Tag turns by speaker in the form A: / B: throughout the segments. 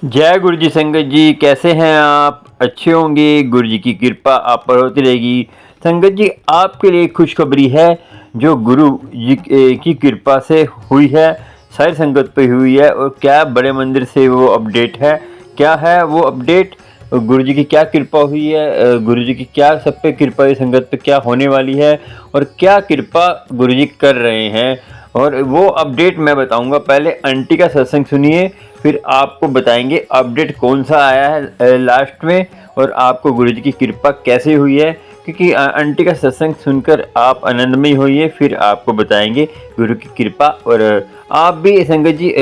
A: जय गुरु जी। संगत जी कैसे हैं आप? अच्छे होंगे। गुरु जी की कृपा आप पर होती रहेगी। संगत जी आपके लिए खुशखबरी है जो गुरु जी की कृपा से हुई है, सारी संगत पे हुई है। और क्या बड़े मंदिर से वो अपडेट है? क्या है वो अपडेट? गुरु जी की क्या कृपा हुई है? गुरु जी की क्या सब पे कृपा है? संगत पे क्या होने वाली है और क्या कृपा गुरु जी कर रहे हैं? और वो अपडेट मैं बताऊंगा। पहले आंटी का सत्संग सुनिए, फिर आपको बताएंगे अपडेट कौन सा आया है लास्ट में, और आपको गुरु जी की कृपा कैसे हुई है। क्योंकि आंटी का सत्संग सुनकर आप आनंदमय होइए, फिर आपको बताएंगे गुरु की कृपा। और आप भी संगत जी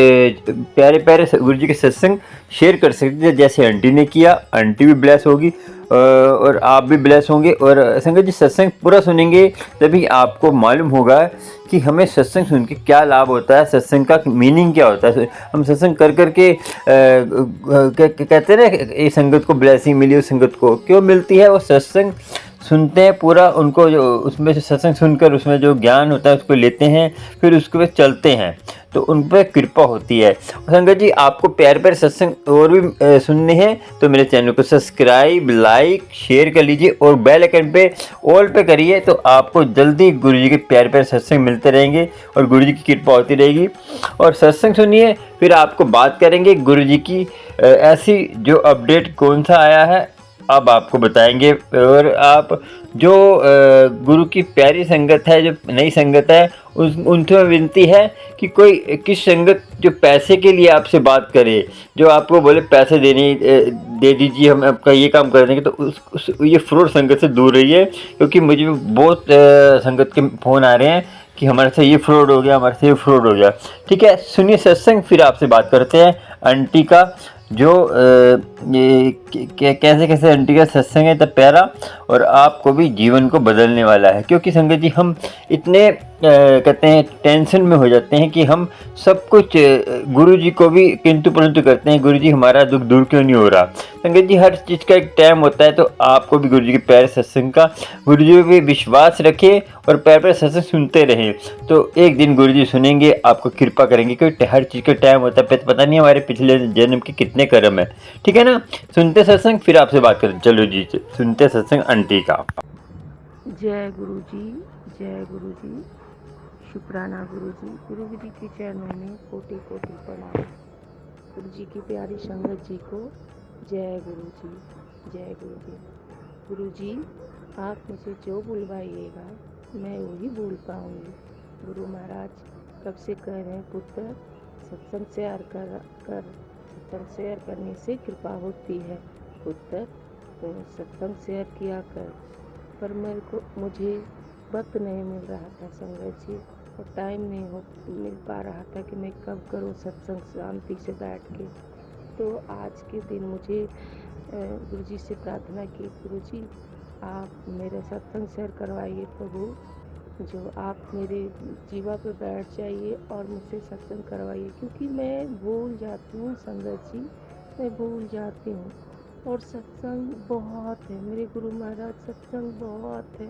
A: प्यारे प्यारे गुरु जी के सत्संग शेयर कर सकते हैं, जैसे आंटी ने किया। आंटी भी ब्लेस होगी और आप भी ब्लेस होंगे। और संगत जी सत्संग पूरा सुनेंगे तभी आपको मालूम होगा कि हमें सत्संग सुन के क्या लाभ होता है, सत्संग का मीनिंग क्या होता है। हम सत्संग कर करके कहते हैं ना, ये संगत को ब्लेसिंग मिली, उस संगत को क्यों मिलती है? वो सत्संग सुनते हैं पूरा, उनको जो उसमें से सत्संग सुनकर उसमें जो ज्ञान होता है उसको लेते हैं, फिर उसके बाद चलते हैं, तो उन पर कृपा होती है। संगत जी आपको प्यारे प्यारे सत्संग और भी सुनने हैं तो मेरे चैनल को सब्सक्राइब, लाइक, शेयर कर लीजिए और बेल आइकन पे ऑल पे करिए, तो आपको जल्दी गुरु जी के प्यारे प्यारे सत्संग मिलते रहेंगे और गुरु जी की कृपा होती रहेगी। और सत्संग सुनिए, फिर आपको बात करेंगे गुरु जी की ऐसी जो अपडेट कौन सा आया है, अब आपको बताएंगे। और आप जो गुरु की प्यारी संगत है, जो नई संगत है, उस उनसे विनती है कि कोई किस संगत जो पैसे के लिए आपसे बात करे, जो आपको बोले पैसे दे दीजिए, हम आपका ये काम कर देंगे, तो ये फ्रॉड संगत से दूर रहिए। क्योंकि मुझे भी बहुत संगत के फ़ोन आ रहे हैं कि हमारे से ये फ्रॉड हो गया, हमारे से ये फ्रॉड हो गया। ठीक है, सुनिए सत्संग, फिर आपसे बात करते हैं आंटी का जो ये कैसे कैसे आंटी का सत्संग है, तब प्यारा, और आपको भी जीवन को बदलने वाला है। क्योंकि संगत जी हम इतने कहते हैं टेंशन में हो जाते हैं कि हम सब कुछ गुरु जी को भी किंतु परंतु करते हैं, गुरु जी हमारा दुख दूर क्यों नहीं हो रहा। संगत जी हर चीज़ का एक टाइम होता है, तो आपको भी गुरु जी के प्यारे सत्संग का, गुरु जी पे विश्वास रखें और प्यारे प्यारे सत्संग सुनते रहें, तो एक दिन गुरु जी सुनेंगे, आपको कृपा करेंगे। क्योंकि हर चीज़ का टाइम होता है, पता नहीं हमारे पिछले जन्म के कितने कर्म है। ठीक है ना? सुनते सत्संग, फिर आपसे बात करें। चलो जी सुनते सत्संग आंटी का।
B: जय गुरु जी, जय गुरु जी, शुक्राना गुरु जी के चरणों में कोटि कोटि प्रणाम। गुरु जी की प्यारी संगत जी को जय गुरु जी, जय गुरु जी। गुरु जी आप मुझे जो बुलवाइएगा मैं वही बोल पाऊँगी। गुरु महाराज कब से कह रहे हैं पुत्र सत्संग सत्संग शेयर करने से कृपा होती है पुत्र, तो सत्संग शेयर किया कर। पर मुझे वक्त नहीं मिल रहा था संगत जी, और टाइम नहीं मिल पा रहा था कि मैं कब करूं सत्संग शांति से बैठ के। तो आज के दिन मुझे गुरु जी से प्रार्थना की, गुरु जी आप मेरे सत्संग शेयर करवाइए प्रभु, जो आप मेरे जीवा पे बैठ जाइए और मुझसे सत्संग करवाइए। क्योंकि मैं भूल जाती हूँ संगत जी, मैं भूल जाती हूँ, और सत्संग बहुत है मेरे गुरु महाराज, सत्संग बहुत है।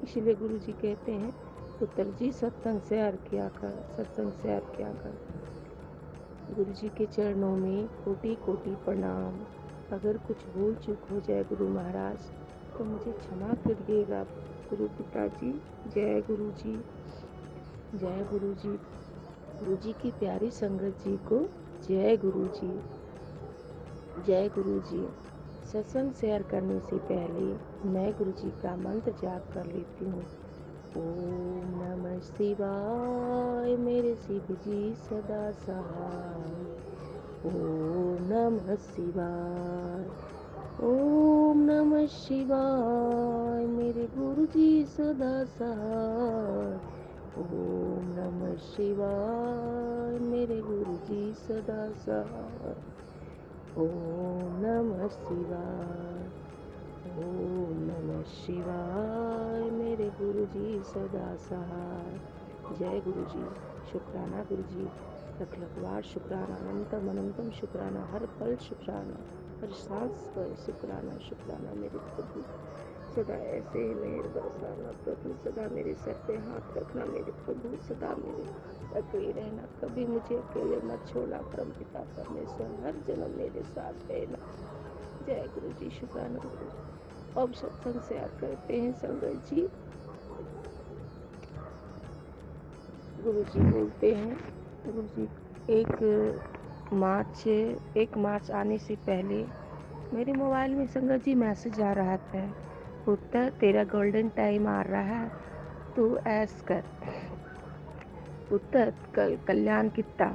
B: इसलिए गुरु जी कहते हैं पुत्र जी सत्संग शेयर किया कर, सत्संग शेयर किया कर। गुरु जी के चरणों में कोटि कोटि प्रणाम। अगर कुछ भूल चूक हो जाए गुरु महाराज तो मुझे क्षमा करिएगा गुरु पिताजी। जय गुरु जी, जय गुरु जी। गुरु जी की प्यारी संगत जी को जय गुरु जी, जय गुरु जी। सत्संग शेयर करने से पहले मैं गुरु जी का मंत्र जाप कर लेती हूँ। ओम नमः शिवाय मेरे शिव जी सदा सहाय। ओम नमः शिवाय, ओम नमः शिवाय मेरे गुरु जी सदा सहाय। ओम नमः शिवाय मेरे गुरु जी सदा सहाय। ओम नमः शिवाय, ओम नमः शिवाय मेरे गुरु जी सदा सहाय। जय गुरु जी, शुक्राना गुरु जी, लख लख बार शुक्राना, अनंतम अनंतम शुक्राना, हर पल शुक्राना, हर सांस पर शुक्राना, शुक्राना मेरे प्रभु। सदा ऐसे ही मेहर बरसाना प्रभु, सदा मेरे सर पे हाथ रखना मेरे प्रभु, सदा मेरे पकड़े रहना, कभी मुझे अकेले मत छोड़ना परम पिता परमेश्वर, हर जन्म मेरे साथ रहना। जय गुरु जी, शुक्राना गुरु जी। अब सत्संग से याद करते हैं संगत जी। गुरु जी बोलते हैं, गुरु जी 1 मार्च आने से पहले मेरे मोबाइल में संगत जी मैसेज आ रहा था, पुत्र तेरा गोल्डन टाइम आ रहा है, तू ऐस कर पुत्र, कल कल्याण कितना।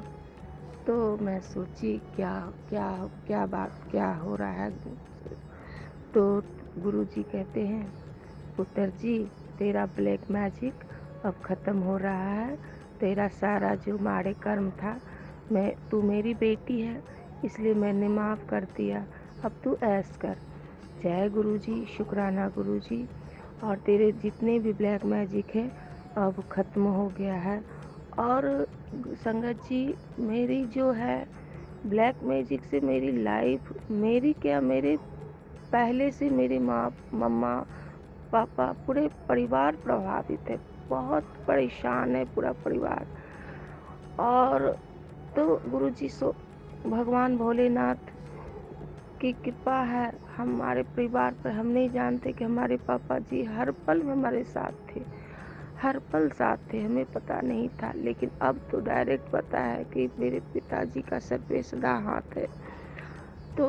B: तो मैं सोची क्या क्या क्या बात क्या हो रहा है। तो गुरु जी कहते हैं, पुत्र जी तेरा ब्लैक मैजिक अब ख़त्म हो रहा है, तेरा सारा जो माड़े कर्म था, तू मेरी बेटी है इसलिए मैंने माफ़ कर दिया, अब तू ऐश कर। जय गुरु जी, शुक्राना गुरु जी। और तेरे जितने भी ब्लैक मैजिक है अब ख़त्म हो गया है। और संगत जी मेरी जो है ब्लैक मैजिक से मेरी लाइफ, मेरी क्या, मेरे पहले से मेरी माँ, मम्मा, पापा, पूरे परिवार प्रभावित है, बहुत परेशान है पूरा परिवार। और तो गुरुजी भगवान भोलेनाथ की कृपा है हमारे परिवार पर। हम नहीं जानते कि हमारे पापा जी हर पल में हमारे साथ थे, हर पल साथ थे, हमें पता नहीं था, लेकिन अब तो डायरेक्ट पता है कि मेरे पिताजी का सर पे सदा हाथ है। तो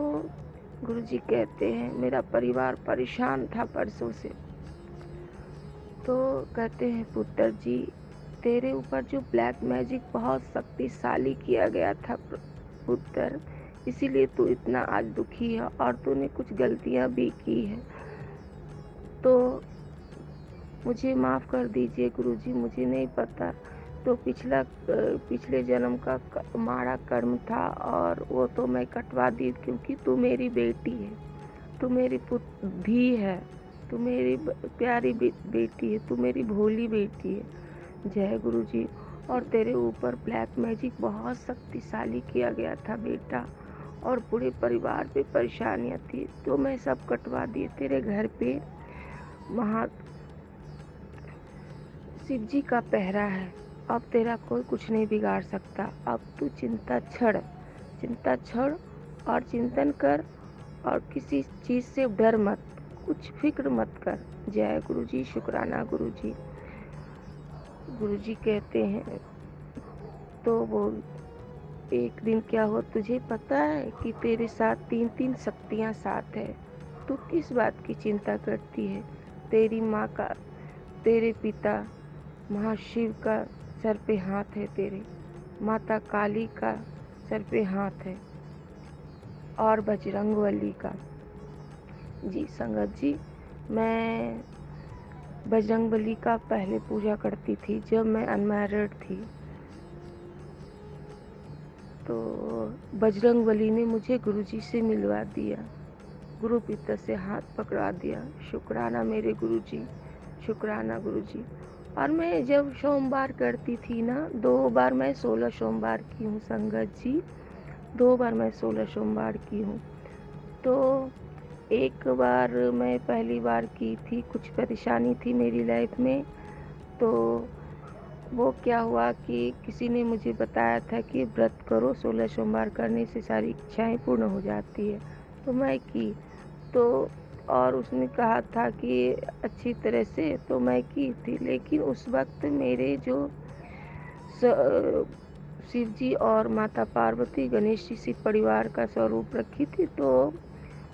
B: गुरुजी कहते हैं मेरा परिवार परेशान था परसों से, तो कहते हैं पुत्र जी तेरे ऊपर जो ब्लैक मैजिक बहुत शक्तिशाली किया गया था पुत्र, इसीलिए तू इतना आज दुखी है और तूने कुछ गलतियां भी की है, तो मुझे माफ़ कर दीजिए गुरुजी, मुझे नहीं पता। तो पिछले जन्म का माड़ा कर्म था और वो तो मैं कटवा दी, क्योंकि तू मेरी बेटी है, तू मेरी धी है, तू मेरी प्यारी बेटी है, तू मेरी भोली बेटी है। जय गुरु जी। और तेरे ऊपर ब्लैक मैजिक बहुत शक्तिशाली किया गया था बेटा, और पूरे परिवार पे परेशानियां थी, तो मैं सब कटवा दिए। तेरे घर पे शिव जी का पहरा है, अब तेरा कोई कुछ नहीं बिगाड़ सकता। अब तू चिंता छोड़ और चिंतन कर, और किसी चीज़ से डर मत, कुछ फिक्र मत कर। जय गुरु जी, शुक्राना गुरु जी। गुरु जी कहते हैं, तो वो एक दिन क्या हुआ तुझे पता है कि तेरे साथ 3 शक्तियाँ साथ है, तू किस बात की चिंता करती है। तेरी माँ का, तेरे पिता महाशिव का सर पे हाथ है, तेरे माता काली का सर पे हाथ है, और बजरंगबली का। जी संगत जी, मैं बजरंगबली का पहले पूजा करती थी जब मैं अनमैरिड थी, तो बजरंगबली ने मुझे गुरुजी से मिलवा दिया, गुरु पिता से हाथ पकड़ा दिया। शुक्राना मेरे गुरुजी, शुक्राना गुरुजी। और मैं जब सोमवार करती थी ना, 2 बार मैं 16 सोमवार की हूँ संगत जी, 2 बार मैं 16 सोमवार की हूँ। तो एक बार मैं पहली बार की थी, कुछ परेशानी थी मेरी लाइफ में, तो वो क्या हुआ कि किसी ने मुझे बताया था कि व्रत करो, 16 सोमवार करने से सारी इच्छाएं पूर्ण हो जाती है, तो मैं की। तो और उसने कहा था कि अच्छी तरह से, तो मैं की थी। लेकिन उस वक्त मेरे जो शिव जी और माता पार्वती गणेश जी शिव परिवार का स्वरूप रखी थी, तो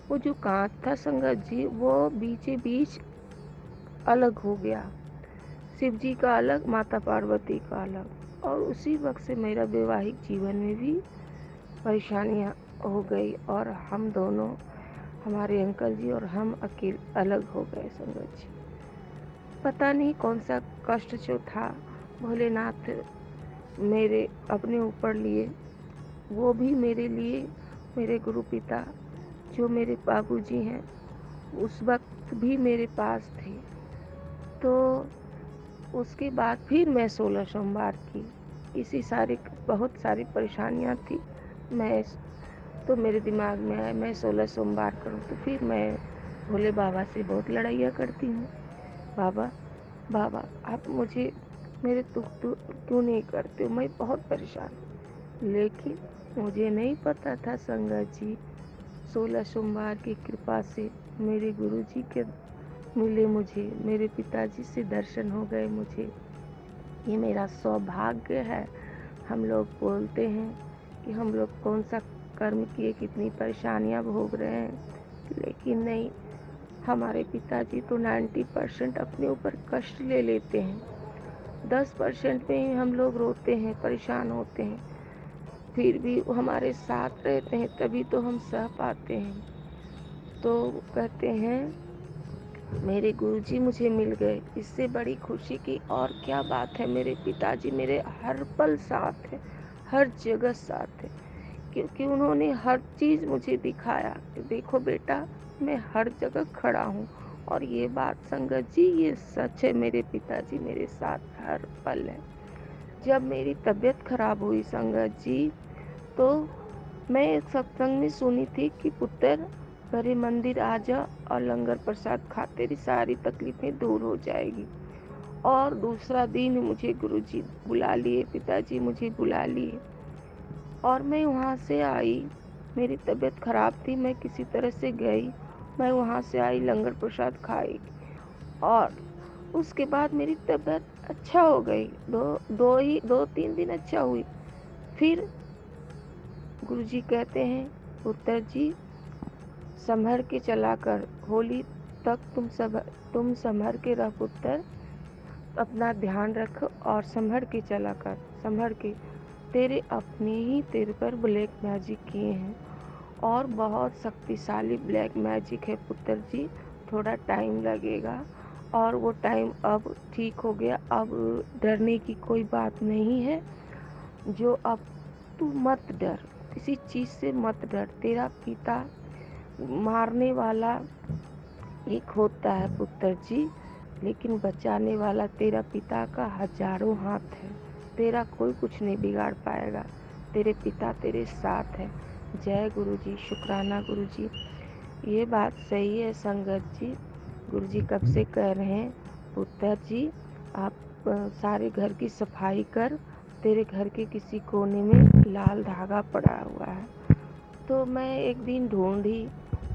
B: वो जो कांच था संगत जी, वो बीचे बीच अलग हो गया, शिव जी का अलग, माता पार्वती का अलग। और उसी वक्त से मेरा वैवाहिक जीवन में भी परेशानियां हो गई, और हम दोनों, हमारे अंकल जी और हम अकेले अलग हो गए संगत जी। पता नहीं कौन सा कष्ट जो था भोलेनाथ मेरे अपने ऊपर लिए, वो भी मेरे लिए मेरे गुरु पिता जो मेरे बाबूजी हैं उस वक्त भी मेरे पास थे। तो उसके बाद फिर मैं 16 सोमवार की, इसी सारी बहुत सारी परेशानियां थी, मैं तो मेरे दिमाग में आया मैं 16 सोमवार करूं, तो फिर मैं भोले बाबा से बहुत लड़ाइयाँ करती हूँ। बाबा बाबा आप मुझे मेरे दुख क्यों नहीं करते हो, मैं बहुत परेशान हूँ। लेकिन मुझे नहीं पता था संगत जी, 16 सोमवार की कृपा से मेरे गुरुजी के मिले, मुझे मेरे पिताजी से दर्शन हो गए। मुझे ये मेरा सौभाग्य है। हम लोग बोलते हैं कि हम लोग कौन सा कर्म किए, कितनी परेशानियां भोग रहे हैं, लेकिन नहीं, हमारे पिताजी तो 90% अपने ऊपर कष्ट ले लेते हैं। 10% में ही हम लोग रोते हैं, परेशान होते हैं, फिर भी वो हमारे साथ रहते हैं, तभी तो हम सह पाते हैं। तो कहते हैं मेरे गुरुजी मुझे मिल गए, इससे बड़ी खुशी की और क्या बात है। मेरे पिताजी मेरे हर पल साथ है, हर जगह साथ है, क्योंकि उन्होंने हर चीज़ मुझे दिखाया कि देखो बेटा, मैं हर जगह खड़ा हूँ। और ये बात संगत जी, ये सच है, मेरे पिताजी मेरे साथ हर पल है। जब मेरी तबीयत खराब हुई संगत जी, तो मैं एक सत्संग में सुनी थी कि पुत्र मेरे मंदिर आ जा और लंगर प्रसाद खा, तेरी सारी तकलीफें दूर हो जाएगी। और दूसरा दिन मुझे गुरुजी बुला लिए, पिताजी मुझे बुला लिए और मैं वहाँ से आई। मेरी तबीयत खराब थी, मैं किसी तरह से गई, मैं वहाँ से आई, लंगर प्रसाद खाई और उसके बाद मेरी तबीयत अच्छा हो गई। 2-3 दिन अच्छा हुई। फिर गुरुजी कहते हैं पुत्र जी, संभर के चला कर, होली तक तुम संभर के रह पुत्र, अपना ध्यान रख और संभर के चला कर, संभर के। तेरे अपने ही तेरे पर ब्लैक मैजिक किए हैं और बहुत शक्तिशाली ब्लैक मैजिक है पुत्र जी, थोड़ा टाइम लगेगा और वो टाइम अब ठीक हो गया। अब डरने की कोई बात नहीं है। जो अब तू मत डर, किसी चीज़ से मत डर। तेरा पिता मारने वाला एक होता है पुत्र जी, लेकिन बचाने वाला तेरा पिता का हजारों हाथ है। तेरा कोई कुछ नहीं बिगाड़ पाएगा, तेरे पिता तेरे साथ है। जय गुरु जी, शुक्राना गुरु जी। ये बात सही है संगत जी। गुरु जी कब से कह रहे हैं पुत्र जी, आप सारे घर की सफाई कर, तेरे घर के किसी कोने में लाल धागा पड़ा हुआ है। तो मैं एक दिन ढूंढी,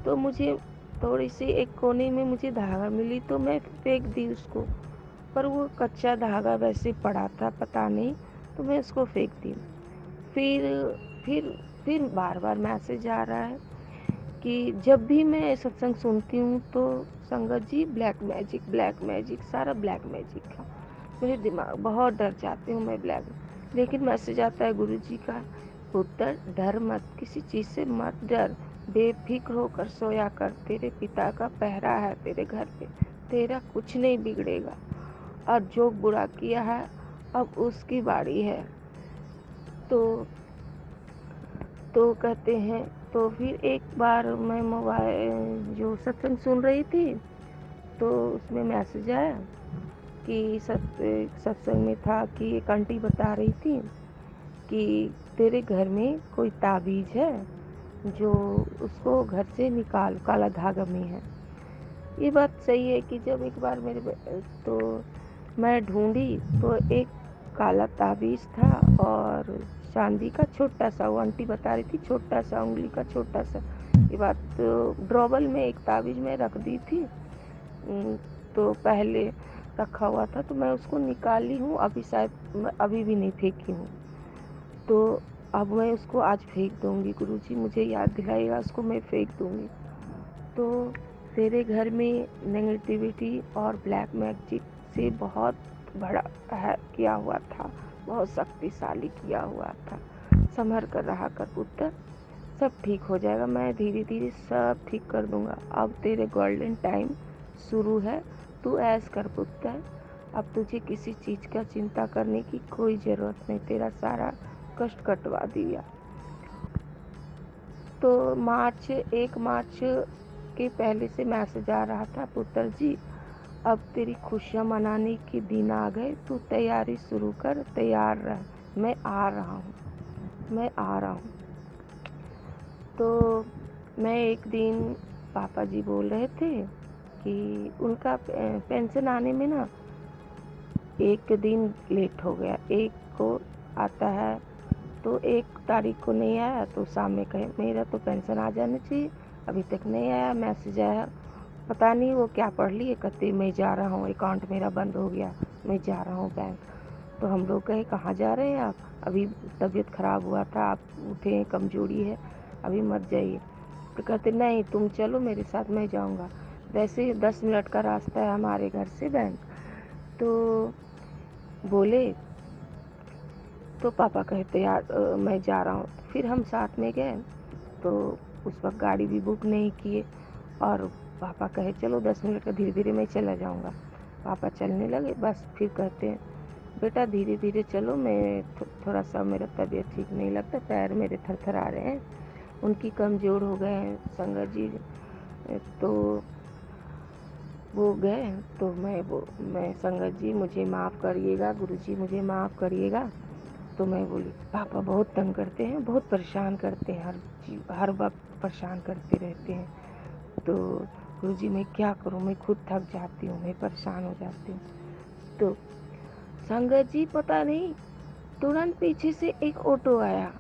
B: तो मुझे थोड़ी सी एक कोने में मुझे धागा मिली, तो मैं फेंक दी उसको, पर वो कच्चा धागा वैसे पड़ा था, पता नहीं, तो मैं उसको फेंक दी। फिर फिर बार बार मैसेज आ रहा है कि जब भी मैं सत्संग सुनती हूँ तो संगत जी ब्लैक मैजिक सारा ब्लैक मैजिक का मेरे दिमाग, बहुत डर जाती हूँ मैं ब्लैक। लेकिन मैसेज आता है गुरु जी का, पुत्र डर मत, किसी चीज़ से मत डर, बेफिक्र होकर सोया कर, तेरे पिता का पहरा है तेरे घर पे, तेरा कुछ नहीं बिगड़ेगा। और जो बुरा किया है अब उसकी बारी है। तो कहते हैं, तो फिर एक बार मैं मोबाइल जो सत्संग सुन रही थी, तो उसमें मैसेज आया कि सत्संग में था कि एक आंटी बता रही थी कि तेरे घर में कोई ताबीज़ है जो उसको घर से निकाल, काला धागा में है। ये बात सही है कि जब एक बार तो मैं ढूंढी तो एक काला ताबीज़ था और चांदी का छोटा सा, वो आंटी बता रही थी छोटा सा, उंगली का छोटा सा। ये बात तो ड्रॉबल में एक ताबीज़ में रख दी थी, तो पहले रखा हुआ था, तो मैं उसको निकाली हूँ, अभी शायद अभी भी नहीं फेंकी हूँ। तो अब मैं उसको आज फेंक दूँगी, गुरुजी मुझे याद दिलाइएगा, उसको मैं फेंक दूँगी। तो तेरे घर में नेगेटिविटी और ब्लैक मैजिक से बहुत बड़ा है किया हुआ था, बहुत शक्तिशाली किया हुआ था। संभल कर रहा कर पुत्र, सब ठीक हो जाएगा, मैं धीरे धीरे सब ठीक कर दूंगा। अब तेरे गोल्डन टाइम शुरू है, तू ऐश कर पुत्र, अब तुझे किसी चीज़ का चिंता करने की कोई ज़रूरत नहीं, तेरा सारा कष्ट कटवा दिया। तो 1 मार्च के पहले से मैसेज आ रहा था, पुत्र जी अब तेरी खुशियाँ मनाने के दिन आ गए, तू तैयारी शुरू कर, तैयार रह, मैं आ रहा हूँ। तो मैं एक दिन पापा जी बोल रहे थे कि उनका पेंशन आने में ना 1 दिन लेट हो गया। 1 को आता है तो 1 तारीख को नहीं आया, तो शाम में कहे मेरा तो पेंशन आ जाना चाहिए, अभी तक नहीं आया। मैसेज आया, पता नहीं वो क्या पढ़ लिए, कहते मैं जा रहा हूँ, अकाउंट मेरा बंद हो गया, मैं जा रहा हूँ बैंक। तो हम लोग कहे कहाँ जा रहे हैं आप, अभी तबीयत ख़राब हुआ था, आप उठे हैं, कमज़ोरी है, अभी मत जाइए। तो कहते नहीं तुम चलो मेरे साथ, मैं जाऊँगा। वैसे ही 10 मिनट का रास्ता है हमारे घर से बैंक। तो बोले, तो पापा कहते यार मैं जा रहा हूँ। फिर हम साथ में गए, तो उस वक्त गाड़ी भी बुक नहीं किए, और पापा कहे चलो 10 मिनट का, धीरे धीरे मैं चला जाऊँगा। पापा चलने लगे, बस फिर कहते हैं बेटा धीरे धीरे चलो, मैं थोड़ा सा मेरा तबीयत ठीक नहीं लगता, पैर मेरे थरथरा रहे हैं, उनकी कमज़ोर हो गए हैं संगत जी। तो वो गए, तो मैं संगत जी मुझे माफ़ करिएगा, गुरुजी मुझे माफ़ करिएगा। तो मैं बोली पापा बहुत तंग करते हैं, बहुत परेशान करते हैं, हर वक्त परेशान करते रहते हैं। तो गुरुजी मैं क्या करूं, मैं खुद थक जाती हूँ, मैं परेशान हो जाती हूँ। तो संगत जी पता नहीं तुरंत पीछे से एक ऑटो आया,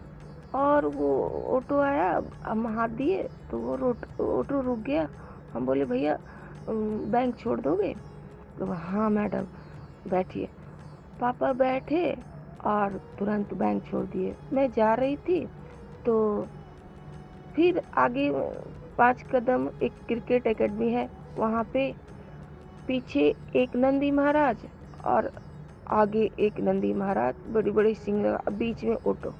B: और वो ऑटो आया, हम हाथ दिए तो वो ऑटो रुक गया। हम बोले भैया बैंक छोड़ दोगे? तो हाँ मैडम बैठिए। पापा बैठे और तुरंत बैंक छोड़ दिए। मैं जा रही थी तो फिर आगे 5 कदम एक क्रिकेट एकेडमी है, वहाँ पे पीछे एक नंदी महाराज और आगे एक नंदी महाराज, बड़ी बड़ी सिंह लगा, बीच में ऑटो।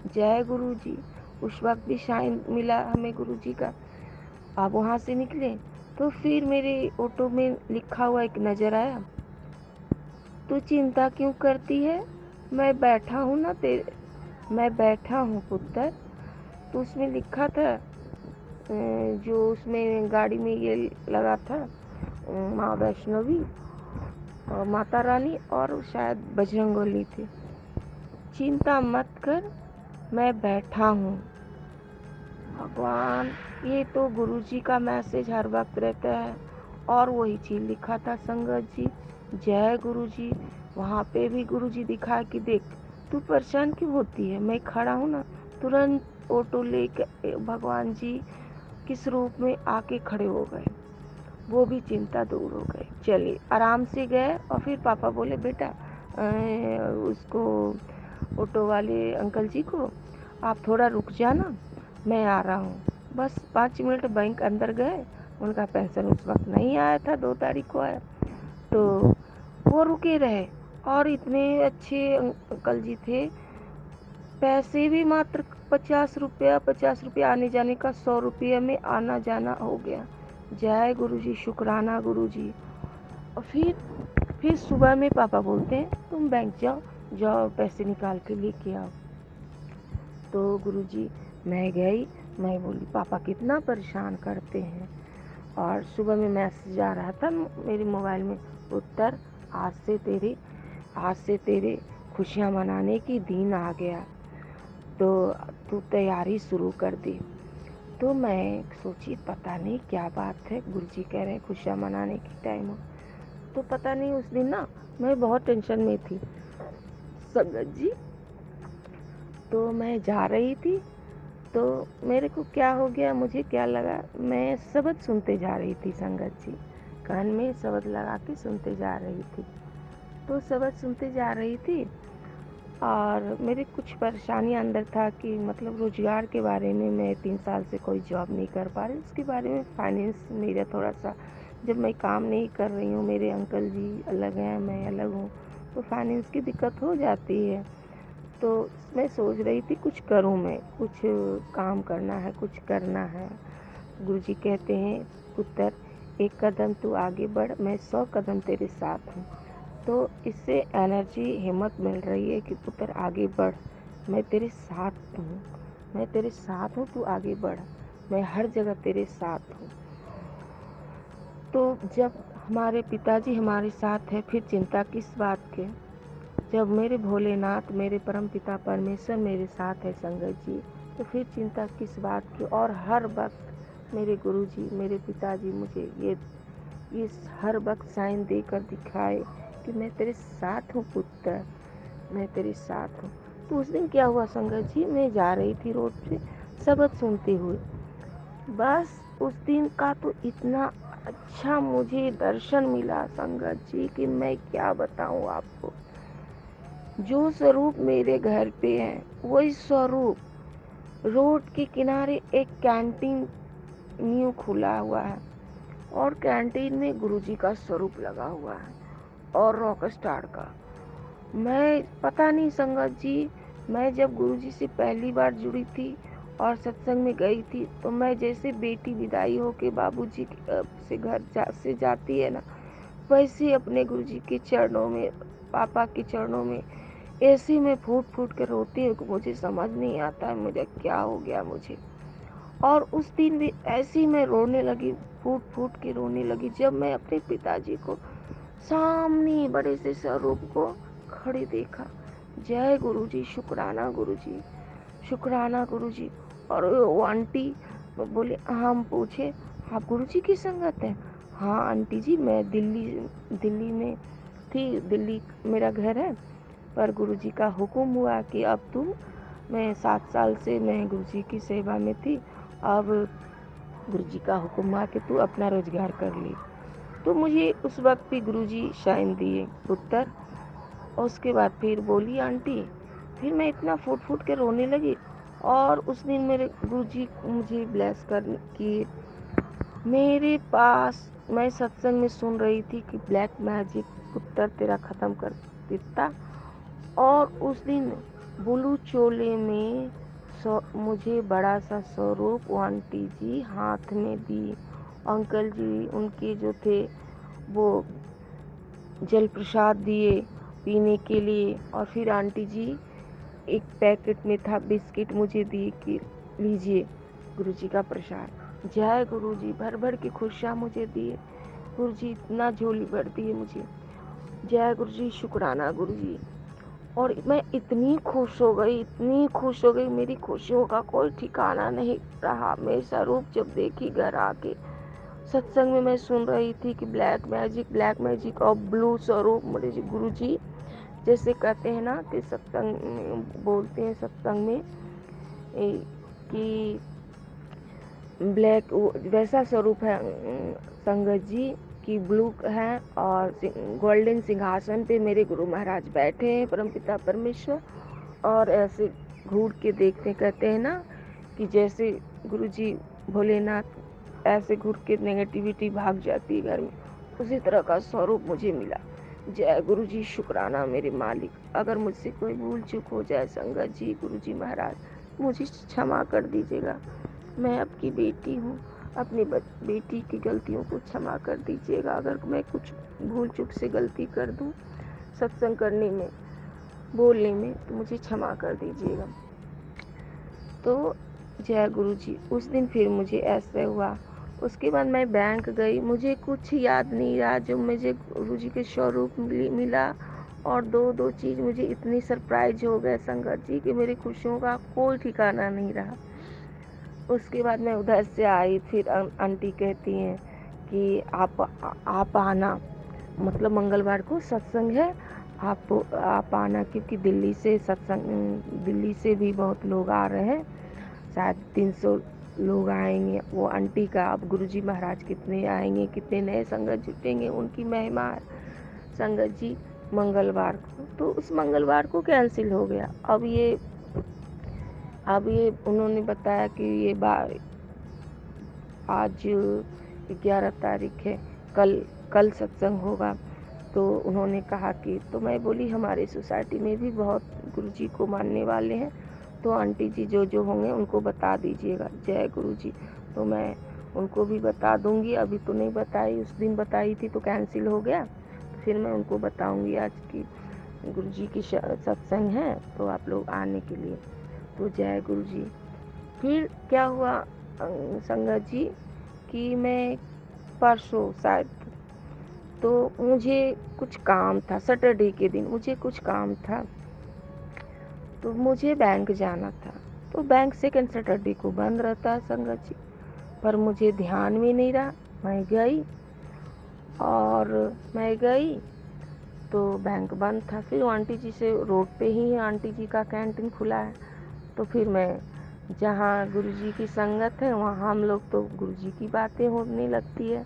B: जय गुरु जी। उस वक्त भी शाइन मिला हमें गुरु जी का। आप वहाँ से निकले तो फिर मेरे ऑटो में लिखा हुआ एक नज़र आया, तू चिंता क्यों करती है, मैं बैठा हूँ ना मैं बैठा हूँ पुत्र। तो उसमें लिखा था जो उसमें गाड़ी में ये लगा था, माँ वैष्णवी और माता रानी और शायद बजरंगबली थी। चिंता मत कर, मैं बैठा हूँ। भगवान, ये तो गुरुजी का मैसेज हर वक्त रहता है। और वही चीज़ लिखा था संगत जी, जय गुरुजी। वहाँ पे भी गुरुजी दिखा कि देख तू परेशान क्यों होती है, मैं खड़ा हूँ ना। तुरंत ऑटो लेके भगवान जी किस रूप में आके खड़े हो गए, वो भी चिंता दूर हो गई। चलिए आराम से गए, और फिर पापा बोले बेटा उसको ऑटो वाले अंकल जी को आप थोड़ा रुक जाना, मैं आ रहा हूँ। बस 5 मिनट बैंक अंदर गए, उनका पेंशन उस वक्त नहीं आया था, 2 तारीख को आया। तो वो रुके रहे, और इतने अच्छे अंकल जी थे, पैसे भी मात्र 50 रुपया आने जाने का, 100 रुपये में आना जाना हो गया। जय गुरुजी, शुक्राना गुरुजी। और फिर सुबह में पापा बोलते हैं तुम बैंक जाओ, जाओ पैसे निकाल के लेके आओ। तो गुरुजी मैं गई, मैं बोली पापा कितना परेशान करते हैं। और सुबह में मैसेज आ रहा था मेरे मोबाइल में, पुत्र आज से तेरे खुशियाँ मनाने की दिन आ गया, तो तू तैयारी शुरू कर दी। तो मैं सोची पता नहीं क्या बात है, गुरुजी कह रहे हैं खुशियाँ मनाने की टाइम हो। तो पता नहीं उस दिन ना मैं बहुत टेंशन में थी संगत जी। तो मैं जा रही थी, तो मेरे को क्या हो गया, मुझे क्या लगा, मैं शब्द सुनते जा रही थी संगत जी, कान में शब्द लगा के सुनते जा रही थी। तो शब्द सुनते जा रही थी, और मेरे कुछ परेशानियां अंदर था कि मतलब रोजगार के बारे में, मैं 3 साल से कोई जॉब नहीं कर पा रही, उसके बारे में फाइनेंस मेरा थोड़ा सा, जब मैं काम नहीं कर रही हूँ, मेरे अंकल जी अलग हैं, मैं अलग हूँ, तो फाइनेंस की दिक्कत हो जाती है। तो मैं सोच रही थी कुछ करूँ, मैं कुछ काम करना है, कुछ करना है। गुरुजी कहते हैं पुत्र 1 कदम तू आगे बढ़, मैं 100 कदम तेरे साथ हूँ। तो इससे एनर्जी, हिम्मत मिल रही है कि पुत्र आगे बढ़, मैं तेरे साथ हूँ, मैं तेरे साथ हूँ, तू आगे बढ़, मैं हर जगह तेरे साथ हूँ। तो जब हमारे पिताजी हमारे साथ हैं, फिर चिंता किस बात की। जब मेरे भोलेनाथ, मेरे परम पिता परमेश्वर मेरे साथ है संगत जी, तो फिर चिंता किस बात की। और हर वक्त मेरे गुरुजी, मेरे पिताजी मुझे ये हर वक्त साइन देकर दिखाए कि मैं तेरे साथ हूँ पुत्र, मैं तेरे साथ हूँ। तो उस दिन क्या हुआ संगत जी, मैं जा रही थी रोड पे सबक सुनते हुए। बस उस दिन का तो इतना अच्छा मुझे दर्शन मिला संगत जी कि मैं क्या बताऊँ आपको। जो स्वरूप मेरे घर पे है वही स्वरूप रोड के किनारे एक कैंटीन न्यू खुला हुआ है और कैंटीन में गुरुजी का स्वरूप लगा हुआ है और रॉक स्टार का। मैं पता नहीं संगत जी, मैं जब गुरुजी से पहली बार जुड़ी थी और सत्संग में गई थी तो मैं जैसे बेटी विदाई होके बाबूजी से घर से जाती है ना, वैसे अपने गुरुजी के चरणों में, पापा के चरणों में ऐसे में फूट फूट कर रोती हूँ कि मुझे समझ नहीं आता है मुझे क्या हो गया मुझे। और उस दिन भी ऐसे ही मैं रोने लगी, फूट फूट के रोने लगी जब मैं अपने पिताजी को सामने बड़े से स्वरूप को खड़े देखा। जय गुरुजी, शुक्राना गुरुजी, शुक्राना गुरुजी। और वो आंटी बोले, हम पूछे आप गुरुजी की संगत है? हाँ आंटी जी, मैं दिल्ली में थी, दिल्ली मेरा घर है, पर गुरुजी का हुक्म हुआ कि अब तुम, मैं 7 साल से मैं गुरुजी की सेवा में थी, अब गुरुजी का हुक्म हुआ कि तू अपना रोजगार कर ले। तो मुझे उस वक्त भी गुरुजी शाइन दिए पुत्र। और उसके बाद फिर बोली आंटी, फिर मैं इतना फूट फूट के रोने लगी। और उस दिन मेरे गुरुजी मुझे ब्लेस कर किए। मेरे पास मैं सत्संग में सुन रही थी कि ब्लैक मैजिक पुत्र तेरा खत्म कर देता। और उस दिन ब्लू चोले में मुझे बड़ा सा स्वरूप वो आंटी जी हाथ में दी। अंकल जी उनके जो थे वो जल प्रसाद दिए पीने के लिए। और फिर आंटी जी एक पैकेट में था बिस्किट मुझे दिए कि लीजिए गुरुजी का प्रसाद। जय गुरुजी, भर भर की खुशियाँ मुझे दिए गुरुजी, इतना झोली भर दिए मुझे। जय गुरुजी, शुक्राना गुरुजी। और मैं इतनी खुश हो गई, इतनी खुश हो गई, मेरी खुशियों का कोई ठिकाना नहीं रहा। मैं स्वरूप जब देखी घर आके, सत्संग में मैं सुन रही थी कि ब्लैक मैजिक और ब्लू स्वरूप मेरे गुरुजी जैसे कहते हैं ना कि सत्संग बोलते हैं सत्संग में कि ब्लैक वैसा स्वरूप है संगत जी की ब्लू है। और गोल्डन सिंहासन पे मेरे गुरु महाराज बैठे हैं परमपिता परमेश्वर, और ऐसे घूर के देखते, कहते हैं ना कि जैसे गुरुजी भोलेनाथ ऐसे घूर के नेगेटिविटी भाग जाती है घर में, उसी तरह का स्वरूप मुझे मिला। जय गुरुजी, शुक्राना मेरे मालिक। अगर मुझसे कोई भूल चूक हो जाए संगत जी, गुरुजी महाराज मुझे क्षमा कर दीजिएगा। मैं आपकी बेटी हूँ, अपनी बेटी की गलतियों को क्षमा कर दीजिएगा। अगर मैं कुछ भूल चूक से गलती कर दूँ सत्संग करने में, बोलने में, तो मुझे क्षमा कर दीजिएगा। तो जय गुरुजी। उस दिन फिर मुझे ऐसे हुआ। उसके बाद मैं बैंक गई, मुझे कुछ याद नहीं रहा। जो मुझे गुरुजी के स्वरूप मिला और दो चीज़ मुझे इतनी सरप्राइज हो गए संगत जी कि मेरी खुशियों का कोई ठिकाना नहीं रहा। उसके बाद मैं उधर से आई, फिर आंटी कहती हैं कि आप आना, मतलब मंगलवार को सत्संग है, आप आना, क्योंकि दिल्ली से भी बहुत लोग आ रहे हैं, शायद 300 लोग आएंगे। वो आंटी का अब गुरुजी महाराज कितने आएंगे, कितने नए संगत जुटेंगे, उनकी महिमा है संगत जी मंगलवार को। तो उस मंगलवार को कैंसिल हो गया। अब ये उन्होंने बताया कि ये आज 11 तारीख है, कल सत्संग होगा। तो उन्होंने कहा कि, तो मैं बोली हमारे सोसाइटी में भी बहुत गुरुजी को मानने वाले हैं, तो आंटी जी जो होंगे उनको बता दीजिएगा। जय गुरुजी। तो मैं उनको भी बता दूंगी, अभी तो नहीं बताई, उस दिन बताई थी तो कैंसिल हो गया, तो फिर मैं उनको बताऊंगी आज की गुरुजी की सत्संग है, तो आप लोग आने के लिए। तो जय गुरुजी। फिर क्या हुआ संगत जी कि मैं परसों शायद, तो मुझे कुछ काम था, सैटरडे के दिन मुझे कुछ काम था, तो मुझे बैंक जाना था। तो बैंक सेकंड सैटरडे को बंद रहता है संगत जी, पर मुझे ध्यान भी नहीं रहा। मैं गई तो बैंक बंद था। फिर आंटी जी से, रोड पे ही आंटी जी का कैंटीन खुला है, तो फिर मैं, जहाँ गुरुजी की संगत है वहाँ हम लोग तो गुरुजी की बातें होने लगती है,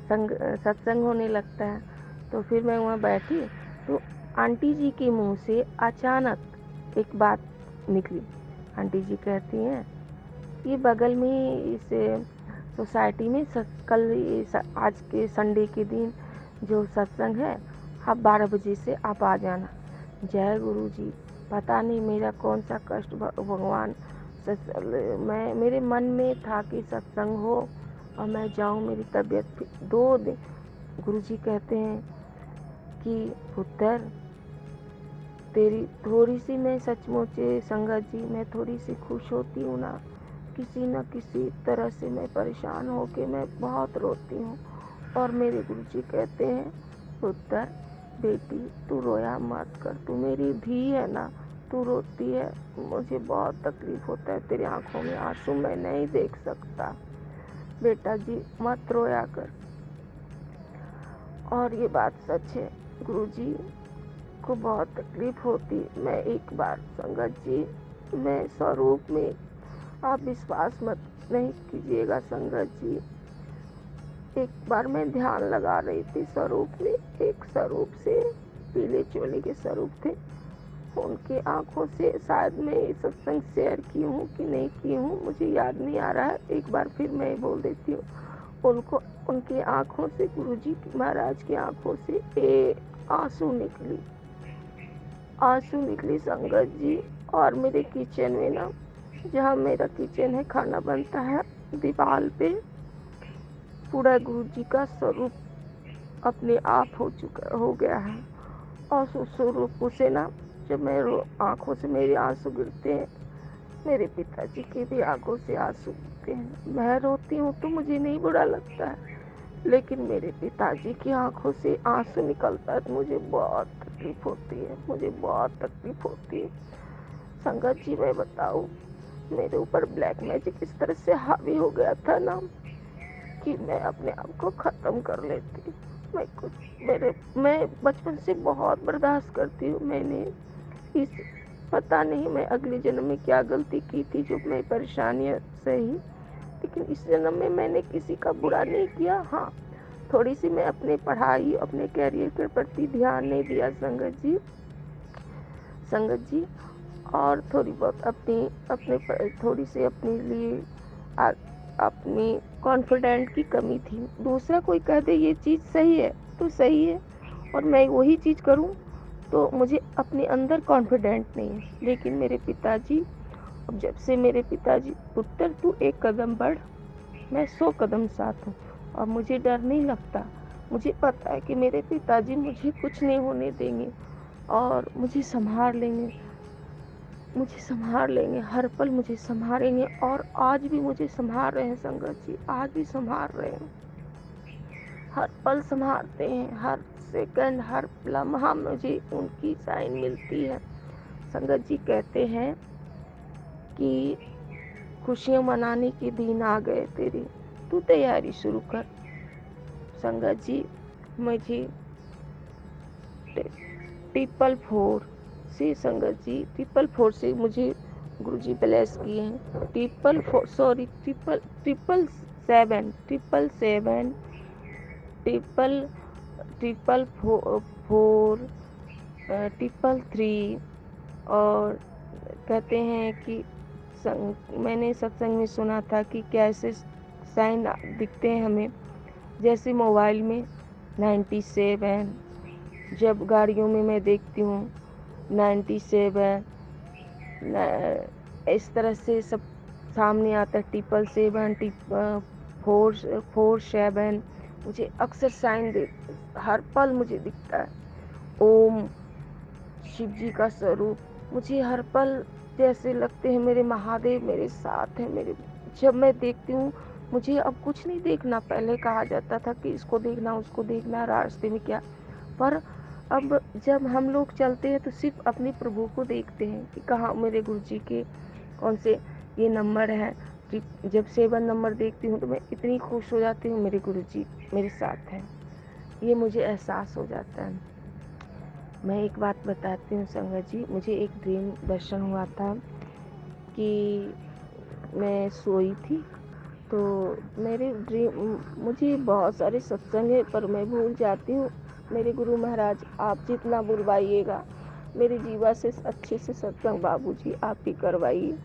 B: सत्संग होने लगता है। तो फिर मैं वहाँ बैठी तो आंटी जी के मुंह से अचानक एक बात निकली। आंटी जी कहती हैं, ये बगल में इस सोसाइटी में आज के संडे के दिन जो सत्संग है, आप 12 बजे से आप आ जाना। जय गुरु जी। पता नहीं मेरा कौन सा कष्ट भगवान, मेरे मन में था कि सत्संग हो और मैं जाऊं। मेरी तबीयत 2 दिन, गुरु जी कहते हैं कि पुत्र तेरी थोड़ी सी, मैं सचमुच संगत जी मैं थोड़ी सी खुश होती हूँ ना, किसी न किसी तरह से मैं परेशान होके मैं बहुत रोती हूँ। और मेरे गुरुजी कहते हैं, पुत्र बेटी तू रोया मत कर, तू मेरी धी है ना, तू रोती है, मुझे बहुत तकलीफ होता है, तेरी आंखों में आंसू मैं नहीं देख सकता, बेटा जी मत रोया कर। और ये बात सच है, गुरुजी को बहुत तकलीफ होती। मैं एक बार संगत जी, मैं स्वरूप में, आप विश्वास मत नहीं कीजिएगा संगत जी, एक बार मैं ध्यान लगा रही थी स्वरूप में, एक स्वरूप से पीले चोले के स्वरूप थे, उनके आंखों से, शायद मैं ये सत्संग शेयर की हूँ कि नहीं की हूँ मुझे याद नहीं आ रहा है, एक बार फिर मैं बोल देती हूँ। उनको, उनके आंखों से, गुरुजी महाराज की आंखों से आंसू निकली संगत जी। और मेरे किचन में ना, जहाँ मेरा किचन है, खाना बनता है, दीवार पे पूरा गुरुजी का स्वरूप अपने आप हो गया है। और उस स्वरूप से ना, जब मैं आंखों से मेरे आंसू गिरते हैं, मेरे पिताजी की भी आंखों से आंसू गिरते हैं। मैं रोती हूँ तो मुझे नहीं बुरा लगता है, लेकिन मेरे पिताजी की आंखों से आंसू निकलता है तो मुझे बहुत तकलीफ होती है, मुझे बहुत तकलीफ होती है संगत जी। मैं बताऊँ, मेरे ऊपर ब्लैक मैजिक इस तरह से हावी हो गया था ना कि मैं अपने आप को ख़त्म कर लेती। मैं बचपन से बहुत बर्दाश्त करती हूँ। पता नहीं मैं अगले जन्म में क्या गलती की थी जो मैं परेशानियाँ सही, लेकिन इस जन्म में मैंने किसी का बुरा नहीं किया। हाँ, थोड़ी सी मैं अपने पढ़ाई, अपने कैरियर के प्रति ध्यान नहीं दिया संगत जी, और थोड़ी बहुत थोड़ी सी अपने लिए अपनी कॉन्फिडेंट की कमी थी। दूसरा कोई कह दे ये चीज़ सही है तो सही है, और मैं वही चीज़ करूं तो मुझे अपने अंदर कॉन्फिडेंट नहीं है। लेकिन मेरे पिताजी, अब जब से मेरे पिताजी, पुत्र तू 1 कदम बढ़, मैं 100 कदम साथ हूँ, और मुझे डर नहीं लगता। मुझे पता है कि मेरे पिताजी मुझे कुछ नहीं होने देंगे और मुझे संभाल लेंगे, हर पल मुझे संभालेंगे। और आज भी मुझे संभाल रहे हैं संगत जी, आज भी संभाल रहे हैं, हर पल संभालते हैं, हर सेकंड, हर लम्हा मुझे उनकी साइन मिलती है। संगत जी कहते हैं कि खुशियाँ मनाने के दिन आ गए तेरी, तू तैयारी शुरू कर। संगत जी, मुझे 444 से, संगत जी 444 से मुझे गुरुजी ब्लेस किए हैं। 433, और कहते हैं कि मैंने सत्संग में सुना था कि कैसे साइन दिखते हैं हमें, जैसे मोबाइल में 97, जब गाड़ियों में मैं देखती हूँ 97, इस तरह से सब सामने आता है। 777, 47, मुझे अक्सर साइन हर पल मुझे दिखता है। ओम, शिव जी का स्वरूप, मुझे हर पल जैसे लगते हैं मेरे महादेव मेरे साथ हैं। जब मैं देखती हूँ, मुझे अब कुछ नहीं देखना। पहले कहा जाता था कि इसको देखना, उसको देखना, रास्ते में क्या, पर अब जब हम लोग चलते हैं तो सिर्फ अपने प्रभु को देखते हैं कि कहाँ मेरे गुरुजी के कौन से ये नंबर है, जब 7 नंबर देखती हूँ तो मैं इतनी खुश हो जाती हूँ, मेरे गुरुजी मेरे साथ हैं, ये मुझे एहसास हो जाता है। मैं एक बात बताती हूँ संगत जी, मुझे एक ड्रीम दर्शन हुआ था कि मैं सोई थी, तो मेरे ड्रीम मुझे बहुत सारे सत्संग है पर मैं भूल जाती हूँ। मेरे गुरु महाराज आप जितना बुलवाइएगा मेरे जीवा से अच्छे से सत्संग बाबूजी आप ही करवाइए,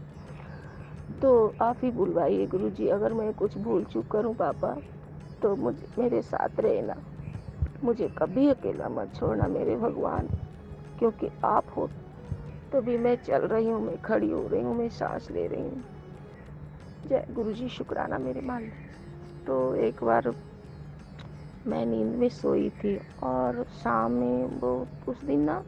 B: तो आप ही बुलवाइए गुरुजी। अगर मैं कुछ भूल चूक करूँ पापा तो मुझे मेरे साथ रहना, मुझे कभी अकेला मत छोड़ना मेरे भगवान, क्योंकि आप हो तभी मैं चल रही हूँ, मैं खड़ी हो रही हूँ, मैं सांस ले रही हूँ। जय गुरुजी, शुक्राना मेरे मालिक। तो एक बार मैं नींद में सोई थी और शाम में वो उस दिन ना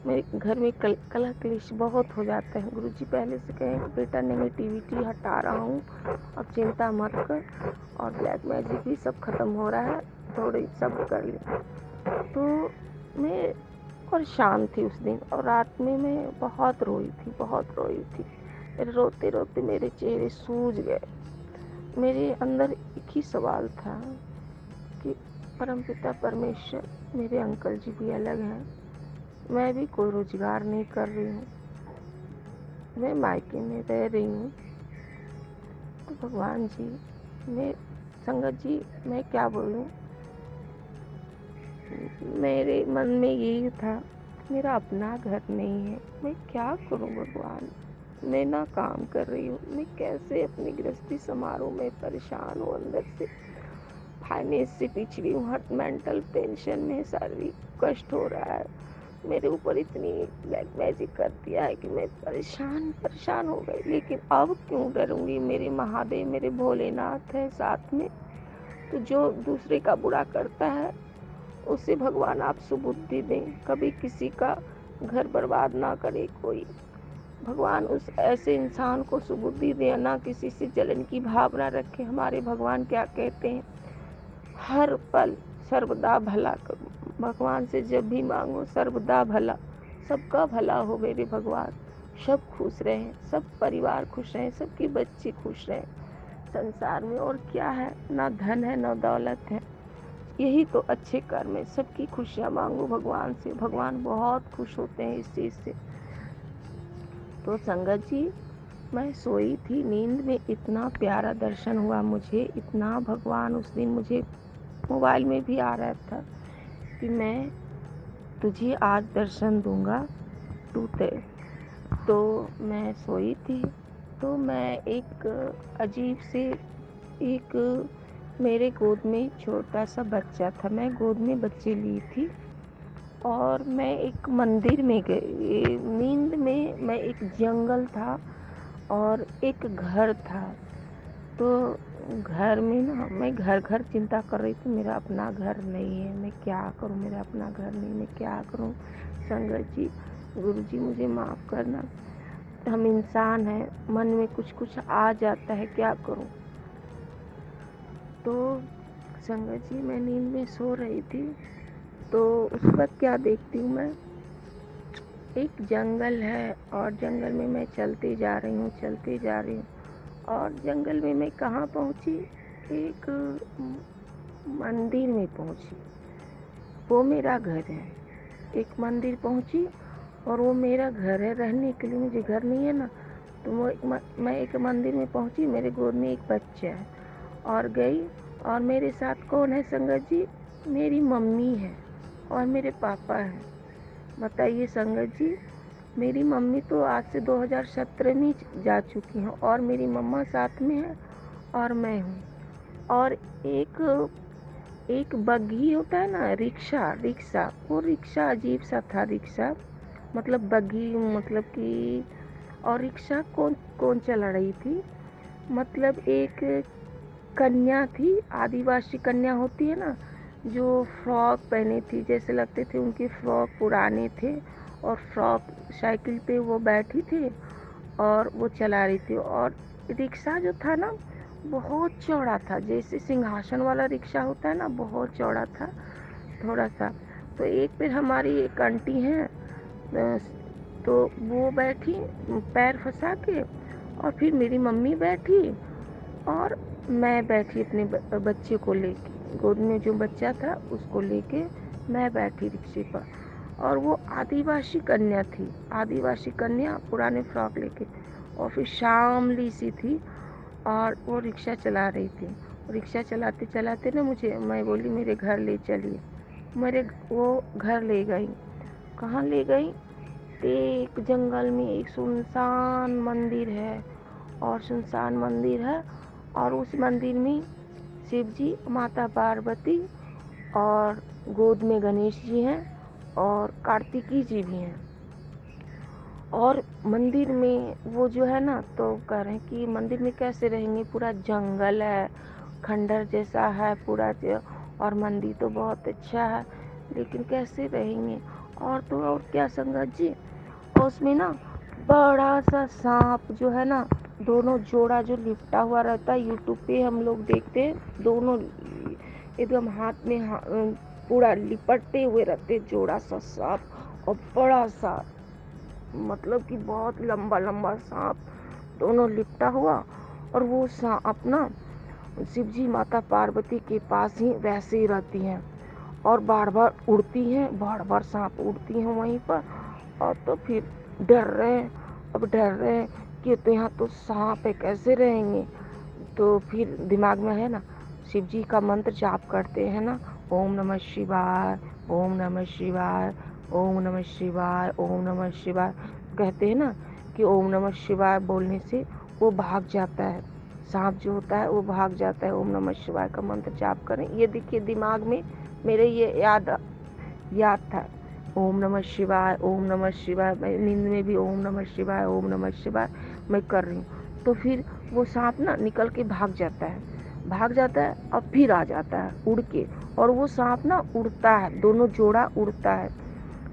B: मेरे घर में कलह क्लेश बहुत हो जाता है। गुरुजी पहले से कहे बेटा नेगेटिविटी हटा रहा हूँ, अब चिंता मत कर, और ब्लैक मैजिक भी सब खत्म हो रहा है, थोड़ी सब कर ले। तो मैं परेशान थी उस दिन, और रात में मैं बहुत रोई थी। मेरे रोते रोते मेरे चेहरे सूज गए। मेरे अंदर एक ही सवाल था कि परमपिता परमेश्वर, मेरे अंकल जी भी अलग हैं, मैं भी कोई रोजगार नहीं कर रही हूँ, मैं मायके में रह रही हूँ, तो भगवान जी मैं संगत जी मैं क्या बोलूँ। मेरे मन में यही था मेरा अपना घर नहीं है, मैं क्या करूँ भगवान, मैं ना काम कर रही हूँ, मैं कैसे अपनी गृहस्थी संभालूं, मैं परेशान हूँ अंदर से, फाइनेंस से पिछड़ी हूँ, हर मेंटल टेंशन में शारीरिक कष्ट हो रहा है, मेरे ऊपर इतनी ब्लैक मैजिक कर दिया है कि मैं परेशान हो गई। लेकिन अब क्यों डरूंगी, मेरे महादेव मेरे भोलेनाथ है साथ में, तो जो दूसरे का बुरा करता है उसे भगवान आप सुबुद्धि दें, कभी किसी का घर बर्बाद ना करे कोई, भगवान उस ऐसे इंसान को सुबुद्धि दे, ना किसी से जलन की भावना रखे। हमारे भगवान क्या कहते हैं, हर पल सर्वदा भला करो, भगवान से जब भी मांगो सर्वदा भला, सबका भला हो मेरे भगवान, सब खुश रहें, सब परिवार खुश रहें, सबके बच्चे खुश रहें। संसार में और क्या है, ना धन है ना दौलत है, यही तो अच्छे कर्म है। सबकी खुशियाँ मांगो भगवान से, भगवान बहुत खुश होते हैं इस चीज़ से। तो संगत जी मैं सोई थी, नींद में इतना प्यारा दर्शन हुआ मुझे, इतना भगवान उस दिन मुझे मोबाइल में भी आ रहा था कि मैं तुझे आज दर्शन दूंगा, तू ते। तो मैं सोई थी, तो मैं एक अजीब से एक मेरे गोद में छोटा सा बच्चा था, मैं गोद में बच्चे ली थी और मैं एक मंदिर में गई। नींद में मैं एक जंगल था और एक घर था, तो घर में ना मैं घर घर चिंता कर रही थी, मेरा अपना घर नहीं है, मैं क्या करूं, मेरा अपना घर नहीं, मैं क्या करूं। संगत जी गुरुजी मुझे माफ़ करना, हम इंसान हैं, मन में कुछ कुछ आ जाता है, क्या करूं। तो संगत जी मैं नींद में सो रही थी, तो उस वक्त क्या देखती हूँ मैं, एक जंगल है और जंगल में मैं चलती जा रही हूँ और जंगल में मैं कहाँ पहुँची, एक मंदिर में पहुँची, वो मेरा घर है। एक मंदिर पहुँची और वो मेरा घर है, रहने के लिए मुझे घर नहीं है ना, तो मैं एक मंदिर में पहुँची, मेरे गोद में एक बच्चा है और गई, और मेरे साथ कौन है संगत जी, मेरी मम्मी है और मेरे पापा हैं। बताइए संगत जी, मेरी मम्मी तो आज से 2017 में जा चुकी हैं और मेरी मम्मा साथ में है और मैं हूँ, और एक बग्घी होता है ना, रिक्शा, वो रिक्शा अजीब सा था, रिक्शा मतलब बग्घी मतलब कि, और रिक्शा कौन चला रही थी, मतलब एक कन्या थी, आदिवासी कन्या होती है ना, जो फ्रॉक पहनी थी, जैसे लगते थे उनके फ्रॉक पुराने थे, और फ्रॉक साइकिल पे वो बैठी थी और वो चला रही थी। और रिक्शा जो था ना बहुत चौड़ा था, जैसे सिंहासन वाला रिक्शा होता है ना, बहुत चौड़ा था थोड़ा सा। तो एक पे हमारी एक आंटी हैं, तो वो बैठी पैर फंसा के, और फिर मेरी मम्मी बैठी और मैं बैठी अपने बच्चे को लेके, गोद में जो बच्चा था उसको लेके मैं बैठी रिक्शे पर। और वो आदिवासी कन्या थी, आदिवासी कन्या पुराने फ्रॉक लेके, और फिर शामली सी थी, और वो रिक्शा चला रही थी। रिक्शा चलाते चलाते ना मैं बोली मेरे घर ले चलिए। वो घर ले गई। कहाँ ले गई? एक जंगल में एक सुनसान मंदिर है, और सुनसान मंदिर है, और उस मंदिर में शिव जी, माता पार्वती, और गोद में गणेश जी हैं, और कार्तिकी जी भी हैं। और मंदिर में वो जो है ना, तो कह रहे हैं कि मंदिर में कैसे रहेंगे, पूरा जंगल है, खंडर जैसा है पूरा और मंदिर तो बहुत अच्छा है, लेकिन कैसे रहेंगे। और तो और क्या संगत जी, और उसमें ना बड़ा सा सांप जो है ना, दोनों जोड़ा जो लिपटा हुआ रहता है, यूट्यूब पे हम लोग देखते हैं, दोनों एकदम हाथ में पूरा लिपटे हुए रहते, जोड़ा सा सांप, और बड़ा सा, मतलब कि बहुत लंबा लंबा सांप, दोनों लिपटा हुआ। और वो सांप ना शिव जी, माता पार्वती के पास ही वैसे ही रहती हैं, और बार बार उड़ती हैं, बार बार सांप उड़ती हैं वहीं पर। और तो फिर डर रहे हैं, अब डर रहे हैं कि तो यहाँ तो सांप है, कैसे रहेंगे। तो फिर दिमाग में है ना, शिव जी का मंत्र जाप करते हैं ना, ओम नमः शिवाय, ओम नमः शिवाय, ओम नमः शिवाय, ओम नमः शिवाय कहते हैं ना, कि ओम नमः शिवाय बोलने से वो भाग जाता है, सांप जो होता है वो भाग जाता है। ओम नमः शिवाय का मंत्र जाप करें। ये देखिए दिमाग में मेरे ये याद था, ओम नमः शिवाय, ओम नमः शिवाय। मैं नींद में भी ओम नमः शिवाय, ओम नमः शिवाय मैं कर रही हूँ। तो फिर वो सांप ना निकल के भाग जाता है, और फिर आ जाता है उड़ के, और वो सांप ना उड़ता है, दोनों जोड़ा उड़ता है।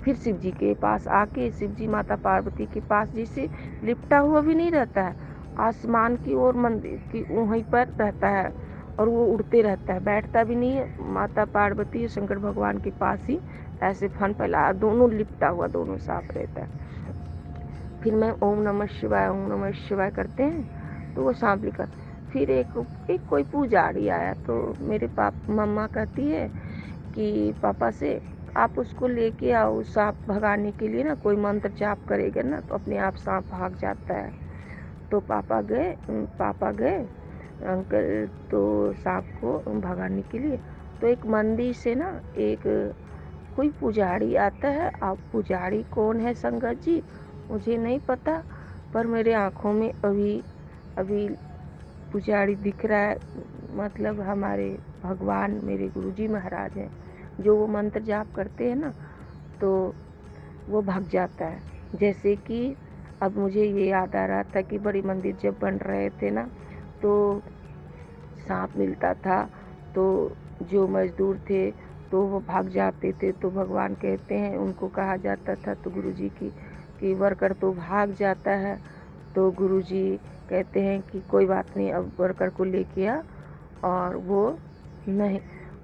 B: फिर शिव जी के पास आके, शिव जी माता पार्वती के पास जैसे लिपटा हुआ भी नहीं रहता है, आसमान की ओर मंदिर की वहीं पर रहता है, और वो उड़ते रहता है, बैठता भी नहीं है। माता पार्वती शंकर भगवान के पास ही ऐसे फन फैला, दोनों लिपटा हुआ, दोनों साफ रहता है। फिर मैं ओम नमः शिवाय, ओम नमः शिवाय करते हैं, तो वो सांप लिखा। फिर एक कोई पुजारी आया, तो मेरे मम्मा कहती है कि पापा से, आप उसको लेके आओ, सांप भगाने के लिए ना कोई मंत्र जाप करेगा ना तो अपने आप सांप भाग जाता है। तो पापा गए अंकल तो सांप को भगाने के लिए। तो एक मंदिर से ना एक कोई पुजारी आता है। अब पुजारी कौन है संगत जी मुझे नहीं पता, पर मेरे आँखों में अभी पुजारी दिख रहा है, मतलब हमारे भगवान मेरे गुरुजी महाराज हैं, जो वो मंत्र जाप करते हैं ना, तो वो भाग जाता है। जैसे कि अब मुझे ये याद आ रहा था कि बड़ी मंदिर जब बन रहे थे ना, तो सांप मिलता था, तो जो मजदूर थे तो वो भाग जाते थे, तो भगवान कहते हैं, उनको कहा जाता था, तो गुरुजी की वर्कर तो भाग जाता है, तो गुरुजी कहते हैं कि कोई बात नहीं, अब वर्कर को लेके आ, और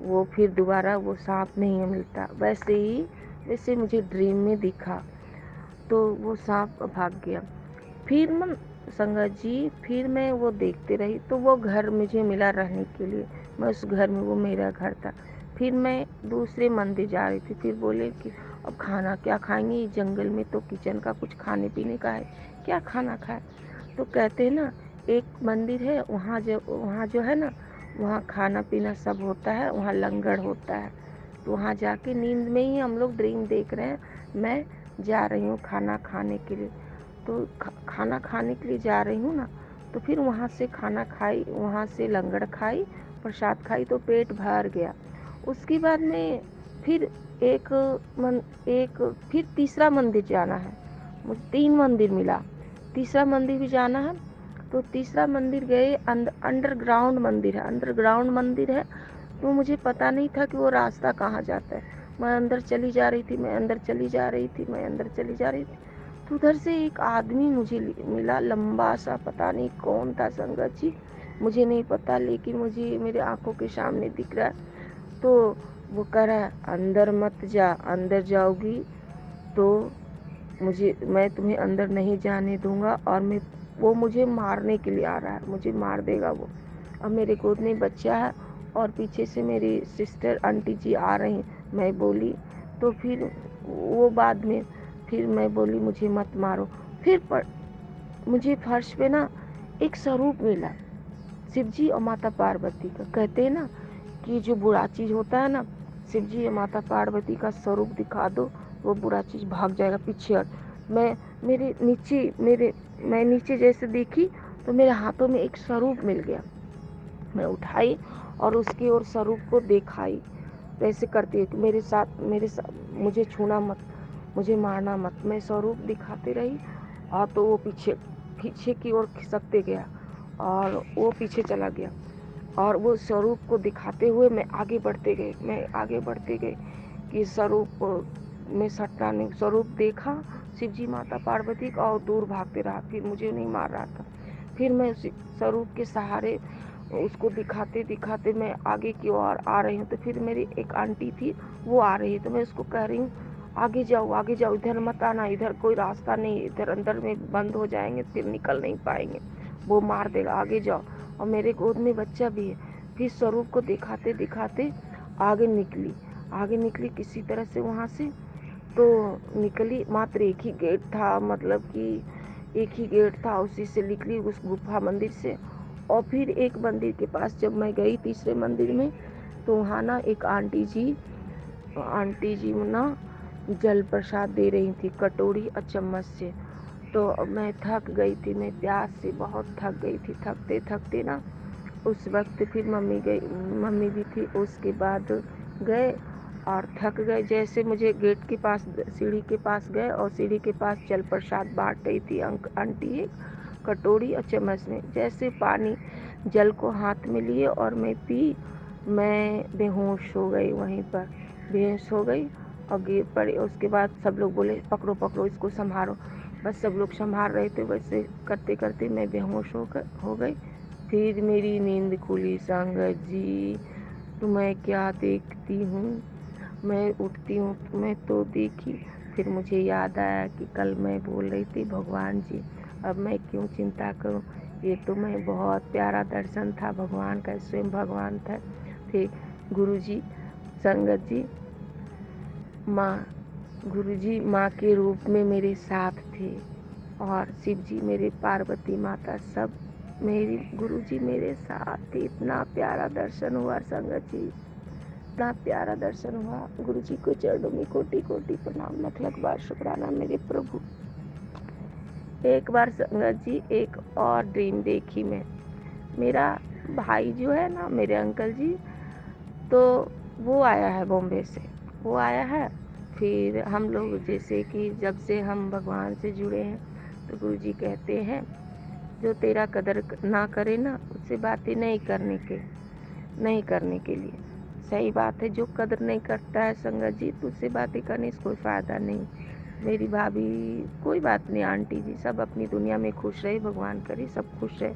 B: वो फिर दोबारा वो सांप नहीं मिलता। वैसे मुझे ड्रीम में दिखा, तो वो सांप भाग गया। फिर संगत जी, फिर मैं वो देखते रही, तो वो घर मुझे मिला रहने के लिए, मैं उस घर में, वो मेरा घर था। फिर मैं दूसरे मंदिर जा रही थी, फिर बोले कि अब खाना क्या खाएंगे, जंगल में तो किचन का कुछ खाने पीने का है, क्या खाना खाए। तो कहते हैं ना, एक मंदिर है वहाँ जो है ना, वहाँ खाना पीना सब होता है, वहाँ लंगर होता है। तो वहाँ जाके नींद में ही हम लोग ड्रीम देख रहे हैं, मैं जा रही हूँ खाना खाने के लिए। तो खाना खाने के लिए जा रही हूँ ना, तो फिर वहाँ से खाना खाई, वहाँ से लंगर खाई, प्रसाद खाई, तो पेट भर गया। उसके बाद में फिर फिर तीसरा मंदिर जाना है, मुझे 3 मंदिर मिला, तीसरा मंदिर भी जाना है। तो तीसरा मंदिर गए, अंडरग्राउंड मंदिर है, तो मुझे पता नहीं था कि वो रास्ता कहाँ जाता है। मैं अंदर चली जा रही थी, तो उधर से एक आदमी मुझे मिला, लंबा सा, पता नहीं कौन था संगत जी, मुझे नहीं पता, लेकिन मुझे मेरे आंखों के सामने दिख रहा है। तो वो कह रहा है, अंदर मत जा, अंदर जाओगी तो मैं तुम्हें अंदर नहीं जाने दूंगा, और वो मुझे मारने के लिए आ रहा है, मुझे मार देगा वो। अब मेरे गोद में बच्चा है और पीछे से मेरी सिस्टर आंटी जी आ रही, मैं बोली तो फिर वो बाद में फिर मैं बोली मुझे मत मारो। फिर मुझे फर्श पे ना एक स्वरूप मिला शिव जी और माता पार्वती का। कहते हैं ना कि जो बुरा चीज होता है ना, शिव जी और माता पार्वती का स्वरूप दिखा दो, वो बुरा चीज भाग जाएगा पीछे हट। मैं नीचे जैसे देखी तो मेरे हाथों में एक स्वरूप मिल गया। मैं उठाई और उसकी ओर स्वरूप को दिखाई, वैसे करती है कि मेरे साथ मुझे छूना मत, मुझे मारना मत। मैं स्वरूप दिखाती रही और तो वो पीछे की ओर खिसकते गया और वो पीछे चला गया और वो स्वरूप को दिखाते हुए मैं आगे बढ़ते गए कि स्वरूप में सटना नहीं। स्वरूप देखा शिव जी माता पार्वती का और दूर भागते रहा, फिर मुझे नहीं मार रहा था। फिर मैं उसी स्वरूप के सहारे उसको दिखाते दिखाते मैं आगे की ओर आ रही हूँ। तो फिर मेरी एक आंटी थी, वो आ रही है, तो मैं उसको कह रही हूँ आगे जाओ, इधर मत आना, इधर कोई रास्ता नहीं, इधर अंदर में बंद हो जाएंगे, फिर निकल नहीं पाएंगे, वो मार देगा, आगे जाओ। और मेरे गोद में बच्चा भी है। फिर स्वरूप को दिखाते दिखाते आगे निकली किसी तरह से वहाँ से। तो निकली, मात्र एक ही गेट था, मतलब कि एक ही गेट था, उसी से निकली उस गुफा मंदिर से। और फिर एक मंदिर के पास जब मैं गई, तीसरे मंदिर में, तो वहाँ ना एक आंटी जी ना जल प्रसाद दे रही थी कटोरी और चम्मच से। तो मैं थक गई थी, मैं प्यास से बहुत थक गई थी। थकते थकते ना उस वक्त फिर मम्मी भी थी, उसके बाद गए और थक गए। जैसे मुझे गेट के पास, सीढ़ी के पास गए और सीढ़ी के पास जल प्रसाद बांट रही थी आंटी एक कटोरी और चम्मच में। जैसे पानी जल को हाथ में लिए और मैं मैं बेहोश हो गई, वहीं पर बेहोश हो गई और गिर पड़ी। उसके बाद सब लोग बोले पकड़ो पकड़ो इसको, संभालो। बस सब लोग संभाल रहे थे, वैसे करते करते मैं बेहोश हो गई। फिर मेरी नींद खुली। संगत जी, तो मैं क्या देखती हूँ, मैं उठती हूँ तो मैं तो देखी। फिर मुझे याद आया कि कल मैं बोल रही थी भगवान जी अब मैं क्यों चिंता करूँ, ये तो मैं बहुत प्यारा दर्शन था भगवान का, स्वयं भगवान थे। गुरु जी, संगत जी, गुरु जी माँ के रूप में मेरे साथ थे और शिव जी मेरे, पार्वती माता, सब मेरी गुरु जी मेरे साथ थे। इतना प्यारा दर्शन हुआ संगत जी, इतना प्यारा दर्शन हुआ। गुरु जी को चरणों में कोटि कोटि प्रणाम, लख लख बार शुक्राना मेरे प्रभु। एक बार संगत जी एक और ड्रीम देखी मैं। मेरा भाई जो है ना, मेरे अंकल जी, तो वो आया है बॉम्बे से, वो आया है। फिर हम लोग जैसे कि जब से हम भगवान से जुड़े हैं तो गुरु जी कहते हैं जो तेरा कदर ना करे ना, उससे बातें नहीं करने के लिए। सही बात है, जो कदर नहीं करता है संगत जी तो उससे बातें करने से कोई फ़ायदा नहीं। मेरी भाभी, कोई बात नहीं, आंटी जी सब अपनी दुनिया में खुश रहे, भगवान करे सब खुश रहे।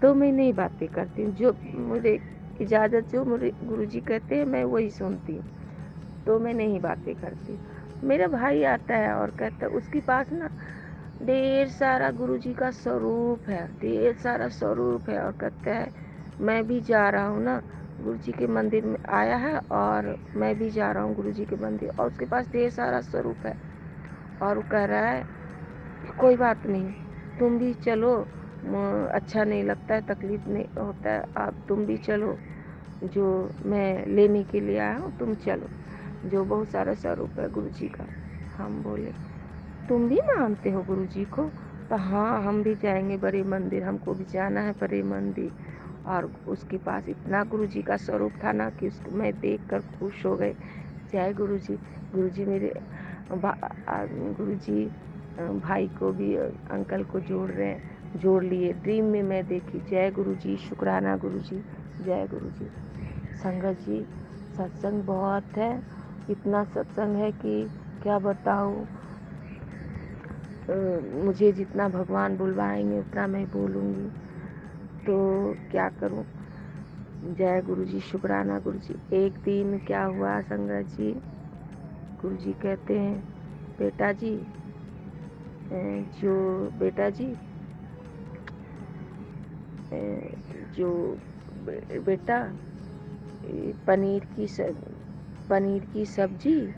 B: तो मैं नहीं बातें करती हूँ, जो मुझे इजाज़त, जो मुझे गुरुजी कहते हैं मैं वही सुनती हूँ, तो मैं नहीं बातें करती। मेरा भाई आता है और कहता है उसके पास ना ढेर सारा गुरुजी का स्वरूप है, ढेर सारा स्वरूप है, और कहता है मैं भी जा रहा हूँ ना गुरुजी के मंदिर में, आया है और मैं भी जा रहा हूँ गुरुजी के मंदिर, और उसके पास ढेर सारा स्वरूप है। और वो कह रहा है कोई बात नहीं, तुम भी चलो, अच्छा नहीं लगता है, तकलीफ नहीं होता है, अब तुम भी चलो, जो मैं लेने के लिए आया हूँ तुम चलो। जो बहुत सारा स्वरूप है गुरु जी का। हम बोले तुम भी मानते हो गुरु जी को? तो हाँ, हम भी जाएंगे बड़े मंदिर, हमको भी जाना है बड़े मंदिर। और उसके पास इतना गुरु जी का स्वरूप था ना कि उसको मैं देख कर खुश हो गए। जय गुरु जी। गुरु जी मेरे गुरु जी भाई को भी, अंकल को जोड़ लिए। ड्रीम में मैं देखी। जय गुरु जी, शुक्राना गुरु जी, जय गुरु जी। संगत जी, सत्संग बहुत है, इतना सत्संग है कि क्या बताऊँ। मुझे जितना भगवान बुलवाएंगे उतना मैं बोलूँगी, तो क्या करूँ। जय गुरु जी, शुक्राना गुरु जी। एक दिन क्या हुआ संगत जी, गुरु जी कहते हैं बेटा जी, जो बेटा पनीर की सब्जी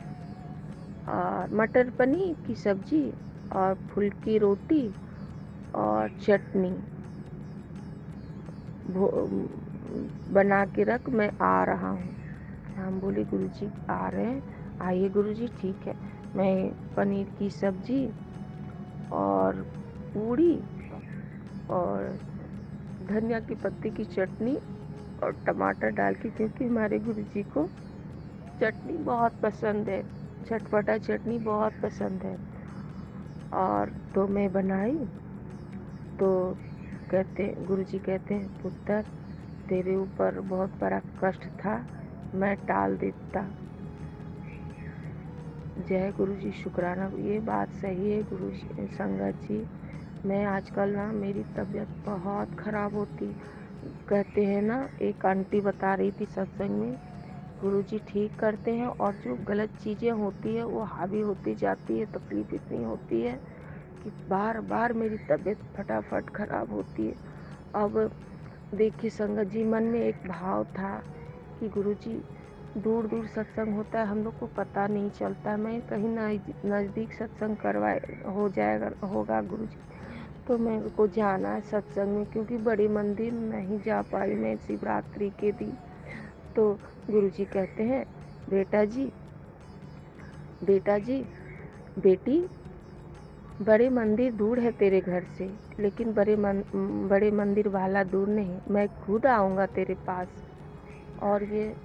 B: और मटर पनीर की सब्जी और फुल्की रोटी और चटनी बना के रख, मैं आ रहा हूँ। हम बोले गुरुजी आ रहे हैं, आइए गुरुजी, ठीक है। मैं पनीर की सब्जी और पूड़ी और धनिया की पत्ती की चटनी और टमाटर डाल के, क्योंकि हमारे गुरुजी को चटनी बहुत पसंद है, चटपटा चटनी बहुत पसंद है। और तो मैं बनाई तो गुरुजी कहते हैं, पुत्र तेरे ऊपर बहुत बड़ा कष्ट था, मैं टाल देता। जय गुरुजी, शुक्राना। ये बात सही है गुरुजी, संगत जी। मैं आजकल ना मेरी तबीयत बहुत ख़राब होती, कहते हैं ना, एक आंटी बता रही थी सत्संग में, गुरुजी ठीक करते हैं और जो गलत चीज़ें होती है वो हावी होती जाती है, तकलीफ इतनी होती है कि बार बार मेरी तबीयत फटाफट ख़राब होती है। अब देखिए संगत जी, मन में एक भाव था कि गुरुजी दूर दूर सत्संग होता है, हम लोग को पता नहीं चलता, मैं कहीं नज़दीक सत्संग होगा गुरुजी, तो मेरे को जाना है सत्संग में, क्योंकि बड़े मंदिर नहीं जा पाई मैं शिवरात्रि के दिन। तो गुरुजी कहते हैं, बेटा जी बेटी, बड़े मंदिर दूर है तेरे घर से, लेकिन बड़े मंदिर वाला दूर नहीं, मैं खुद आऊँगा तेरे पास। और ये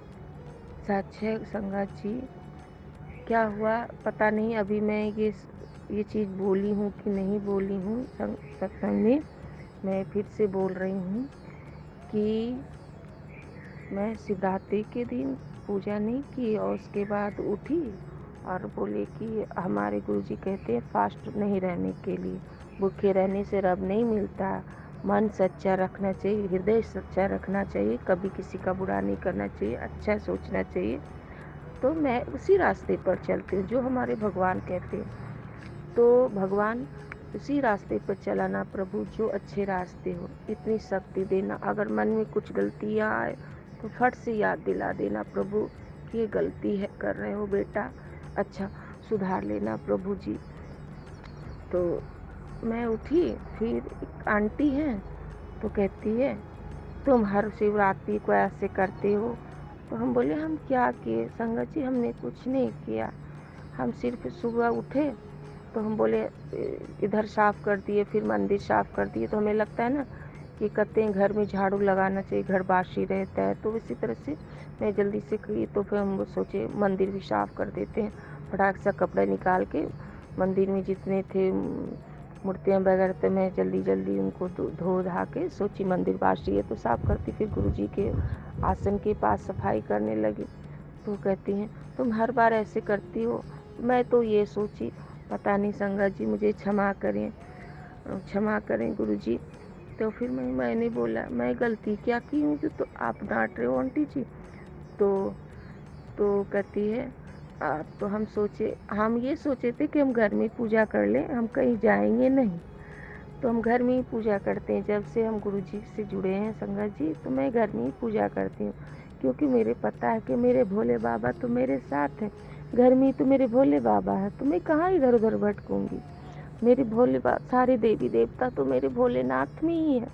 B: सच है संगत जी। क्या हुआ पता नहीं, अभी मैं ये चीज़ बोली हूँ कि नहीं बोली हूँ सत्संग में, मैं फिर से बोल रही हूँ कि मैं शिवरात्रि के दिन पूजा नहीं की और उसके बाद उठी और बोले कि हमारे गुरुजी कहते हैं फास्ट नहीं रहने के लिए, भूखे रहने से रब नहीं मिलता, मन सच्चा रखना चाहिए, हृदय सच्चा रखना चाहिए, कभी किसी का बुरा नहीं करना चाहिए, अच्छा सोचना चाहिए। तो मैं उसी रास्ते पर चलती हूँ जो हमारे भगवान कहते हैं। तो भगवान उसी रास्ते पर चलाना प्रभु, जो अच्छे रास्ते हो, इतनी शक्ति देना। अगर मन में कुछ गलतियाँ आए तो फट से याद दिला देना प्रभु कि ये गलती है कर रहे हो बेटा, अच्छा सुधार लेना प्रभु जी। तो मैं उठी, फिर एक आंटी हैं तो कहती है तुम हर शिवरात्रि को ऐसे करते हो। तो हम बोले हम क्या किए संगत जी, हमने कुछ नहीं किया, हम सिर्फ सुबह उठे तो हम बोले इधर साफ़ कर दिए, फिर मंदिर साफ़ कर दिए। तो हमें लगता है ना कि कहते हैं घर में झाड़ू लगाना चाहिए, घर बासी रहता है, तो इसी तरह से मैं जल्दी से की, तो फिर हम सोचे मंदिर भी साफ़ कर देते हैं। फटाक से कपड़े निकाल के मंदिर में जितने थे मूर्तियाँ वगैरह, तो मैं जल्दी उनको धो धा के सोची मंदिर बासी है तो साफ़ करती। फिर गुरुजी के आसन के पास सफाई करने लगी। तो कहती हैं तुम हर बार ऐसे करती हो। मैं तो ये सोची पता नहीं संगत जी, मुझे क्षमा करें गुरुजी। तो फिर मैंने बोला मैं गलती क्या की हूँ जो तो आप डांट रहे हो आंटी जी। तो कहती है तो हम ये सोचे थे कि हम घर में पूजा कर लें, हम कहीं जाएंगे नहीं, तो हम घर में ही पूजा करते हैं। जब से हम गुरुजी से जुड़े हैं संगत जी, तो मैं घर में ही पूजा करती हूँ, क्योंकि मेरे पता है कि मेरे भोले बाबा तो मेरे साथ हैं, घर में ही तो मेरे भोले बाबा हैं, तो मैं कहाँ इधर उधर भटकूँगी। मेरे भोले बाबा, सारे देवी देवता तो मेरे भोलेनाथ में ही है,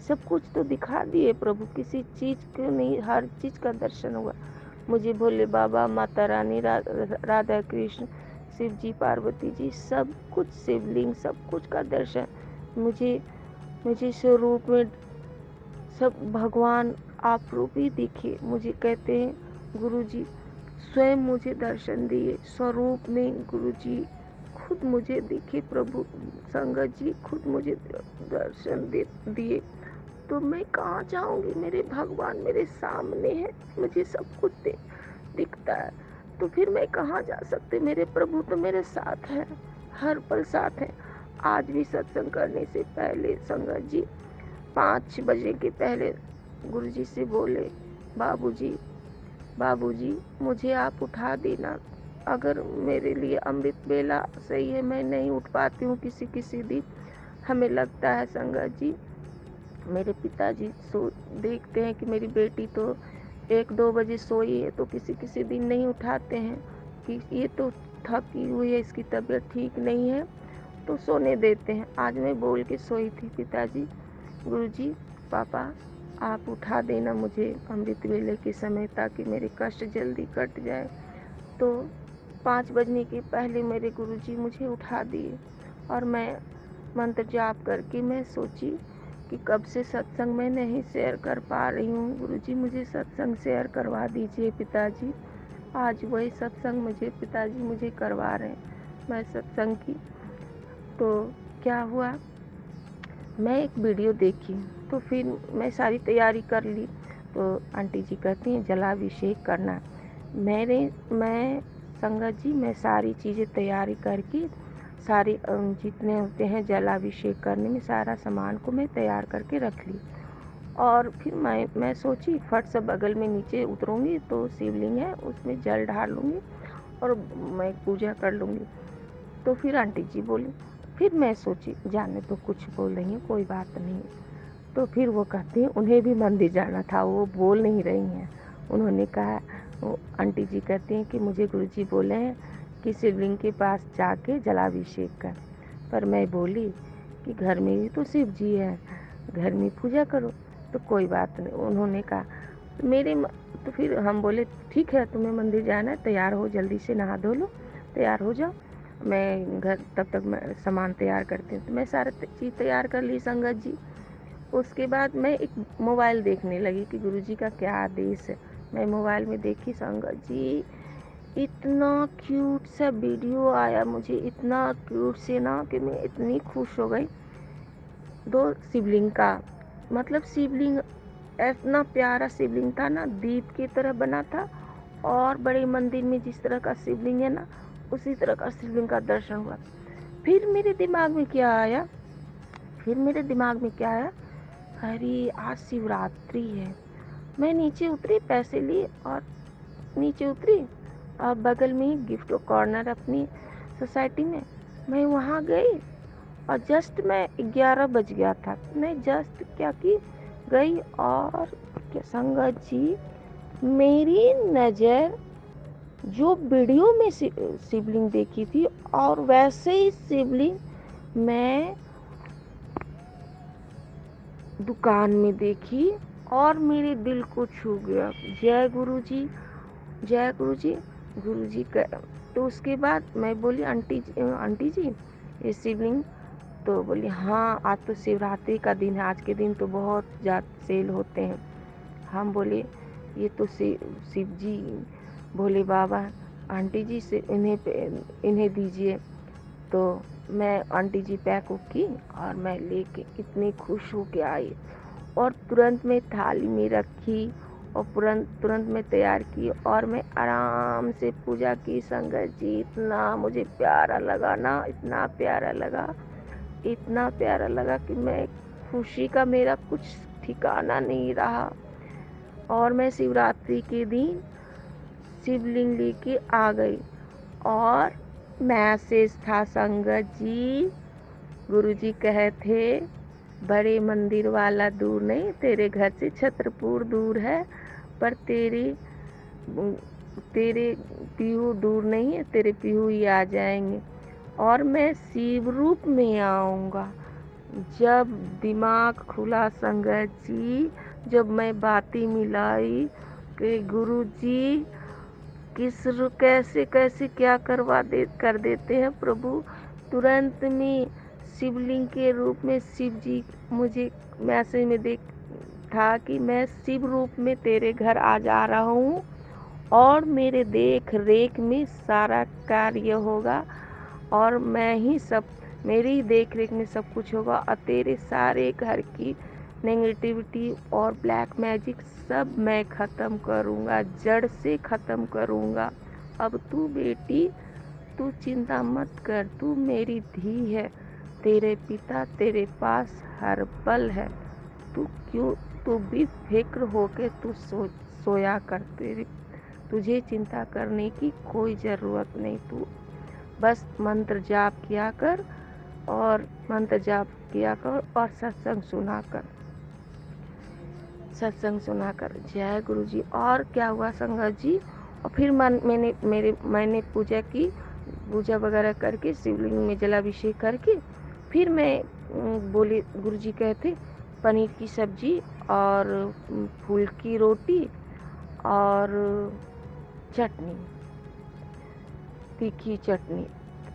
B: सब कुछ तो दिखा दिए प्रभु, किसी चीज़ को नहीं, हर चीज़ का दर्शन हुआ मुझे। भोले बाबा, माता रानी, राधा कृष्ण, शिव जी, पार्वती जी, सब कुछ, शिवलिंग, सब कुछ का दर्शन मुझे स्वरूप में सब भगवान आप रूप ही दिखे। मुझे कहते हैं गुरुजी स्वयं मुझे दर्शन दिए स्वरूप में, गुरुजी खुद मुझे दिखे प्रभु, संगत जी खुद मुझे दर्शन दिए। तो मैं कहाँ जाऊंगी, मेरे भगवान मेरे सामने है, मुझे सब कुछ दिखता है, तो फिर मैं कहाँ जा सकती। मेरे प्रभु तो मेरे साथ है, हर पल साथ है। आज भी सत्संग करने से पहले संगत जी 5 बजे के पहले गुरुजी से बोले बाबूजी मुझे आप उठा देना, अगर मेरे लिए अमृत बेला सही है, मैं नहीं उठ पाती हूँ किसी दिन। हमें लगता है संगत जी मेरे पिताजी देखते हैं कि मेरी बेटी तो 1-2 बजे सोई है, तो किसी किसी दिन नहीं उठाते हैं कि ये तो थकी हुई है, इसकी तबीयत ठीक नहीं है, तो सोने देते हैं। आज मैं बोल के सोई थी, पिताजी, गुरुजी, पापा आप उठा देना मुझे अमृत वेले के समय, ताकि मेरे कष्ट जल्दी कट जाए। तो 5 बजने के पहले मेरे गुरुजी मुझे उठा दिए और मैं मंत्र जाप करके मैं सोची कि कब से सत्संग में नहीं शेयर कर पा रही हूँ। गुरुजी मुझे सत्संग शेयर करवा दीजिए पिताजी। आज वही सत्संग पिताजी मुझे करवा रहे हैं। मैं सत्संग की तो क्या हुआ, मैं एक वीडियो देखी, तो फिर मैं सारी तैयारी कर ली। तो आंटी जी कहती हैं जलाभिषेक करना। मैं संगत जी मैं सारी चीज़ें तैयारी करके सारी जितने होते हैं जलाभिषेक करने में सारा सामान को मैं तैयार करके रख ली। और फिर मैं सोची फट से बगल में नीचे उतरूँगी तो शिवलिंग है, उसमें जल डाल लूँगी और मैं पूजा कर लूँगी। तो फिर आंटी जी बोली, फिर मैं सोची जाने तो कुछ बोल रही हैं, कोई बात नहीं। तो फिर वो कहती हैं उन्हें भी मंदिर जाना था, वो बोल नहीं रही हैं। उन्होंने कहा, वो आंटी जी कहती हैं कि मुझे गुरुजी बोले हैं कि शिवलिंग के पास जाके जलाभिषेक कर। पर मैं बोली कि घर में भी तो शिव जी है, घर में पूजा करो। तो कोई बात नहीं, उन्होंने कहा तो फिर हम बोले ठीक है, तुम्हें मंदिर जाना है, तैयार हो, जल्दी से नहा धो लो, तैयार हो जाओ, मैं घर तब तक मैं सामान तैयार करती हूँ। तो मैं सारा चीज़ तैयार कर ली संगत जी। उसके बाद मैं एक मोबाइल देखने लगी कि गुरुजी का क्या आदेश है। मैं मोबाइल में देखी संगत जी, इतना क्यूट सा वीडियो आया मुझे, इतना क्यूट से ना कि मैं इतनी खुश हो गई। 2 शिवलिंग का, मतलब शिवलिंग इतना प्यारा शिवलिंग था ना, दीप की तरह बना था। और बड़े मंदिर में जिस तरह का शिवलिंग है ना, उसी तरह का शिवलिंग का दर्शन हुआ। फिर मेरे दिमाग में क्या आया, अरे आज शिवरात्रि है। मैं नीचे उतरी, पैसे लिए और नीचे उतरी और बगल में ही गिफ्ट कॉर्नर अपनी सोसाइटी में, मैं वहाँ गई और जस्ट मैं 11 बज गया था। मैं जस्ट क्या की गई और क्या संगत जी, मेरी नज़र जो वीडियो में शिवलिंग देखी थी और वैसे ही शिवलिंग मैं दुकान में देखी और मेरे दिल को छू गया। जय गुरु जी, जय गुरु जी, गुरु जी का। तो उसके बाद मैं बोली आंटी जी ये शिवलिंग, तो बोली हाँ आज तो शिवरात्रि का दिन है, आज के दिन तो बहुत ज़्यादा सेल होते हैं। हम बोले ये तो शिव जी, भोले बाबा, आंटी जी से इन्हें दीजिए। तो मैं आंटी जी पैक की और मैं लेके इतनी खुश हो के आई और तुरंत मैं थाली में रखी और तुरंत मैं तैयार की और मैं आराम से पूजा की। संगत जी इतना मुझे प्यारा लगा ना, इतना प्यारा लगा कि मैं खुशी का मेरा कुछ ठिकाना नहीं रहा। और मैं शिवरात्रि के दिन शिवलिंग लेके आ गई और मैसेज था संगत जी, गुरुजी कहे थे बड़े मंदिर वाला दूर नहीं, तेरे घर से छतरपुर दूर है, पर तेरे पीहू दूर नहीं है, तेरे पीहू ही आ जाएंगे और मैं शिव रूप में आऊँगा। जब दिमाग खुला संगत जी, जब मैं बातें मिलाई कि गुरुजी कैसे कैसे क्या कर देते हैं प्रभु। तुरंत में शिवलिंग के रूप में शिव जी मुझे मैसेज में देख था कि मैं शिव रूप में तेरे घर आ जा रहा हूँ और मेरे देख रेख में सारा कार्य होगा और मेरी देख रेख में सब कुछ होगा और तेरे सारे घर की नेगेटिविटी और ब्लैक मैजिक सब मैं ख़त्म करूँगा, जड़ से ख़त्म करूँगा। अब तू बेटी, तू चिंता मत कर, तू मेरी धी है, तेरे पिता तेरे पास हर पल है। तू भी फिक्र होके तू सोया कर, तुझे चिंता करने की कोई ज़रूरत नहीं। तू बस मंत्र जाप किया कर और सत्संग सुना कर। सत्संग सुनाकर। जय गुरु जी। और क्या हुआ संगत जी, और फिर मैंने पूजा की, पूजा वगैरह करके शिवलिंग में जलाभिषेक करके फिर मैं बोली, गुरु जी कहते पनीर की सब्जी और फूल की रोटी और चटनी, तीखी चटनी।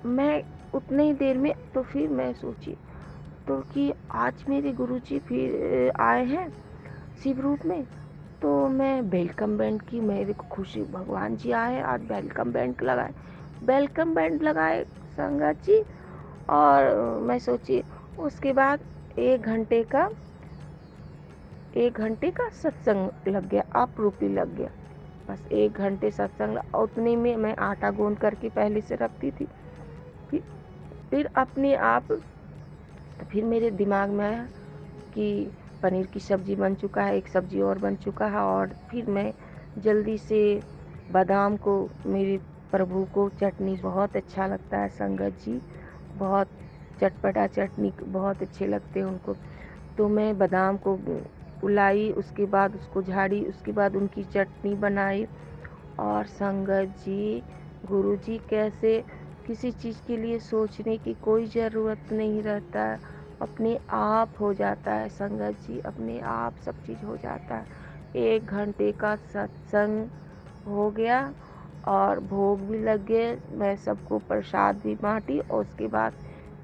B: मैं उतने ही देर में तो फिर मैं सोची तो कि आज मेरे गुरुजी फिर आए हैं शिव रूप में, तो मैं वेलकम बैंड की, मेरे को खुशी, भगवान जी आए आज वेलकम बैंड लगाए संगत जी। और मैं सोची उसके बाद 1 घंटे का सत्संग लग गया, आपरूपी लग गया। बस 1 घंटे सत्संग, उतने में मैं आटा गूंद करके पहले से रखती थी। फिर अपने आप फिर मेरे दिमाग में आया कि पनीर की सब्जी बन चुका है, एक सब्जी और बन चुका है। और फिर मैं जल्दी से बादाम को, मेरे प्रभु को चटनी बहुत अच्छा लगता है संगत जी, बहुत चटपटा चटनी बहुत अच्छे लगते हैं उनको। तो मैं बादाम को उलाई, उसके बाद उसको झाड़ी, उसके बाद उनकी चटनी बनाई। और संगत जी, गुरु जी कैसे किसी चीज़ के लिए सोचने की कोई ज़रूरत नहीं रहता है, अपने आप हो जाता है संगत जी, अपने आप सब चीज़ हो जाता है। 1 घंटे का सत्संग हो गया और भोग भी लग गए, मैं सबको प्रसाद भी बांटी। और उसके बाद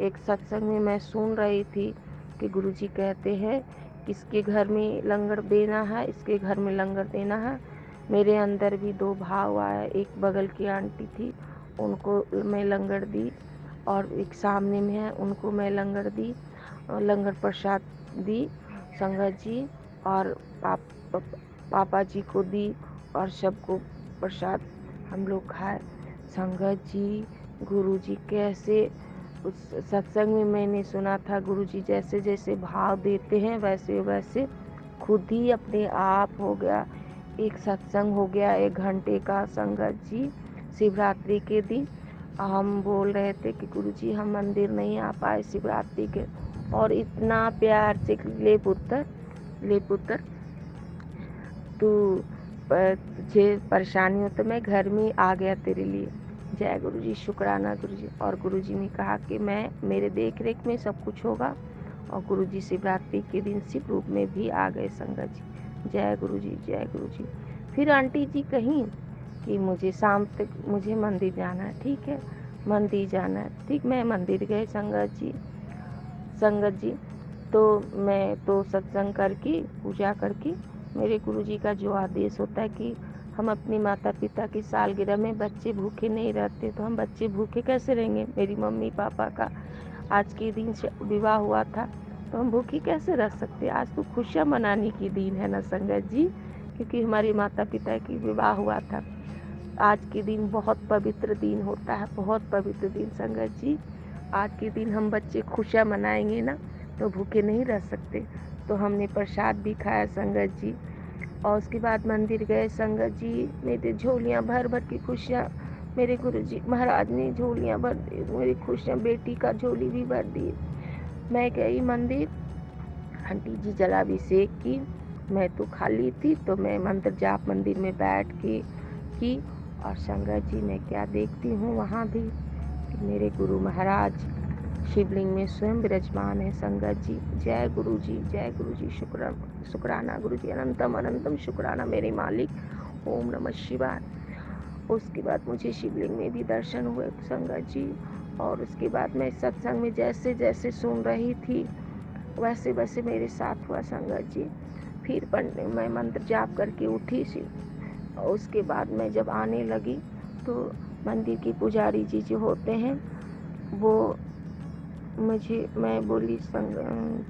B: एक सत्संग में मैं सुन रही थी कि गुरुजी कहते हैं किसके घर में लंगर देना है, इसके घर में लंगर देना है। मेरे अंदर भी 2 भाव आया, एक बगल की आंटी थी उनको मैं लंगर दी, और एक सामने में है उनको मैं लंगर दी, लंगर प्रसाद दी संगत जी। और पापा जी को दी और सबको प्रसाद हम लोग खाए संगत जी। गुरु जी कैसे, उस सत्संग में मैंने सुना था गुरु जी जैसे जैसे भाव देते हैं वैसे वैसे खुद ही अपने आप हो गया। एक सत्संग हो गया 1 घंटे का संगत जी, शिवरात्रि के दिन। हम बोल रहे थे कि गुरु जी हम मंदिर नहीं आ पाए शिवरात्रि के, और इतना प्यार से ले पुत्र तू तुझे परेशानी हो तो मैं घर में आ गया तेरे लिए। जय गुरु जी, शुक्राना गुरु जी। और गुरु जी ने कहा कि मेरे देख रेख में सब कुछ होगा। और गुरु जी शिवरात्रि के दिन शिव रूप में भी आ गए संगत जी। जय गुरु जी, जय गुरु जी। फिर आंटी जी कहीं कि मुझे शाम तक मुझे मंदिर जाना है, ठीक है मंदिर जाना है, ठीक। मैं मंदिर गए संगत जी। तो मैं तो सत्संग करके पूजा करके, मेरे गुरुजी का जो आदेश होता है कि हम अपने माता पिता की सालगिरह में बच्चे भूखे नहीं रहते, तो हम बच्चे भूखे कैसे रहेंगे। मेरी मम्मी पापा का आज के दिन विवाह हुआ था, तो हम भूखे कैसे रह सकते। आज तो खुशियाँ मनाने की दिन है ना संगत जी, क्योंकि हमारे माता पिता की विवाह हुआ था। आज के दिन बहुत पवित्र दिन होता है, बहुत पवित्र दिन संगत जी। आज के दिन हम बच्चे खुशियाँ मनाएंगे ना, तो भूखे नहीं रह सकते। तो हमने प्रसाद भी खाया संगत जी। और उसके बाद मंदिर गए संगत जी। मेरे झोलियाँ भर भर की खुशियाँ, मेरे गुरुजी महाराज ने झोलियाँ भर दी, मेरी खुशियाँ, बेटी का झोली भी भर दी। मैं गई मंदिर, आंटी जी जलाभिषेक की, मैं तो खाली थी, तो मैं मंत्र जाप मंदिर में बैठ के की। और संगत जी मैं क्या देखती हूँ वहाँ भी कि मेरे गुरु महाराज शिवलिंग में स्वयं विराजमान है संगत जी। जय गुरु जी, जय गुरु जी, शुक्राना गुरु जी, अनंतम अनंतम शुक्राना मेरे मालिक। ओम नमः शिवाय। उसके बाद मुझे शिवलिंग में भी दर्शन हुए संगत जी। और उसके बाद मैं सत्संग में जैसे जैसे सुन रही थी वैसे वैसे मेरे साथ हुआ संगत जी। फिर मैं मंत्र जाप करके उठी और उसके बाद मैं जब आने लगी तो मंदिर की पुजारी जी जो होते हैं वो मैं बोली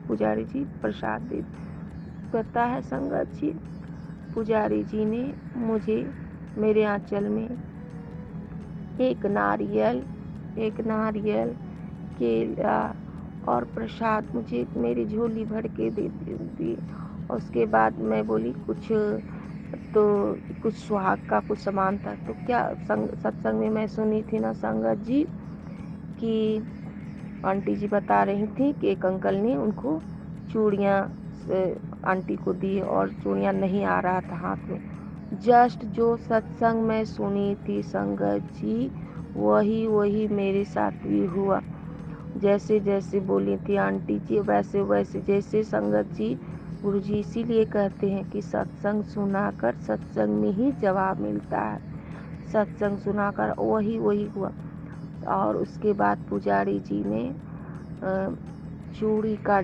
B: पुजारी जी प्रसाद दे। पता है संगत जी, पुजारी जी ने मुझे मेरे आंचल में एक नारियल केला और प्रसाद मुझे मेरी झोली भर के दे दी। उसके बाद मैं बोली कुछ सुहाग का कुछ सामान था। तो क्या सत्संग में मैं सुनी थी ना संगत जी कि आंटी जी बता रही थी कि एक अंकल ने उनको चूड़ियाँ आंटी को दी और चूड़ियाँ नहीं आ रहा था हाथ में। जस्ट जो सत्संग में सुनी थी संगत जी, वही मेरे साथ भी हुआ। जैसे जैसे बोली थी आंटी जी, वैसे वैसे जैसे संगत जी। गुरु जी इसीलिए कहते हैं कि सत्संग सुनाकर सत्संग में ही जवाब मिलता है। सत्संग सुनाकर वही हुआ। और उसके बाद पुजारी जी ने चूड़ी का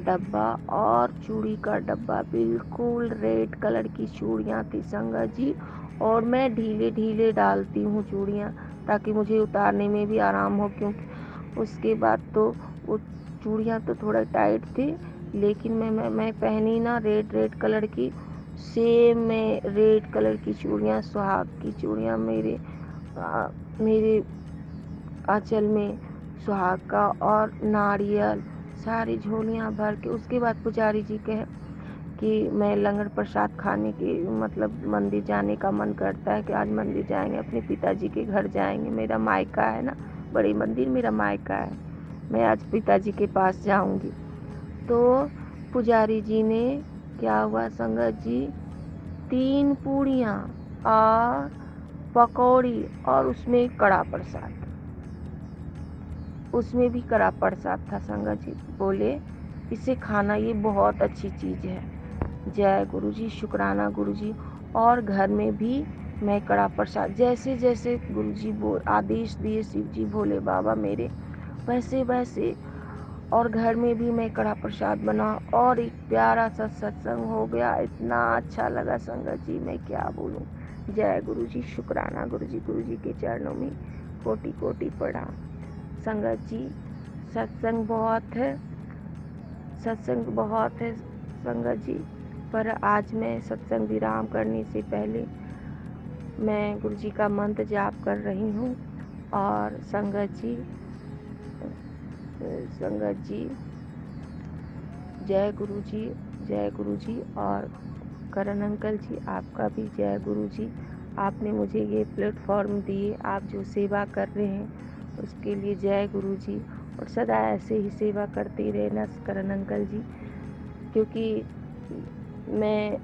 B: डब्बा बिल्कुल रेड कलर की चूड़ियाँ थी संगत जी। और मैं ढीले ढीले डालती हूँ चूड़ियाँ ताकि मुझे उतारने में भी आराम हो, क्योंकि उसके बाद तो वो चूड़ियाँ तो थोड़ा टाइट थी, लेकिन मैं पहनी ना रेड कलर की, सेम में रेड कलर की चूड़ियाँ, सुहाग की चूड़ियाँ मेरे आंचल में सुहाग का और नारियल सारी झोलियाँ भर के। उसके बाद पुजारी जी कहे कि मैं लंगर प्रसाद खाने के मतलब मंदिर जाने का मन करता है कि आज मंदिर जाएंगे, अपने पिताजी के घर जाएंगे। मेरा मायका है ना, बड़ी मंदिर मेरा मायका है, मैं आज पिताजी के पास जाऊंगी। तो पुजारी जी ने क्या हुआ संगत जी, 3 पूड़ियाँ और पकौड़ी और उसमें कड़ा प्रसाद, उसमें भी कड़ा प्रसाद था संगत जी। बोले इसे खाना, ये बहुत अच्छी चीज़ है। जय गुरु जी, शुक्राना गुरु जी। और घर में भी मैं कड़ा प्रसाद जैसे जैसे गुरु जी आदेश दिए शिव जी भोले बाबा मेरे, वैसे वैसे और घर में भी मैं कड़ा प्रसाद बना और एक प्यारा सा सत्संग हो गया। इतना अच्छा लगा संगत जी, मैं क्या बोलूं। जय गुरु जी, शुक्राना गुरु जी के चरणों में कोटि कोटि प्रणाम। संगत जी सत्संग बहुत है संगत जी, पर आज मैं सत्संग विराम करने से पहले मैं गुरु जी का मंत्र जाप कर रही हूँ। और संगत जी जय गुरु जी। और करण अंकल जी आपका भी जय गुरु जी। आपने मुझे ये प्लेटफॉर्म दिए, आप जो सेवा कर रहे हैं उसके लिए जय गुरु जी। और सदा ऐसे ही सेवा करते रहना करण अंकल जी, क्योंकि मैं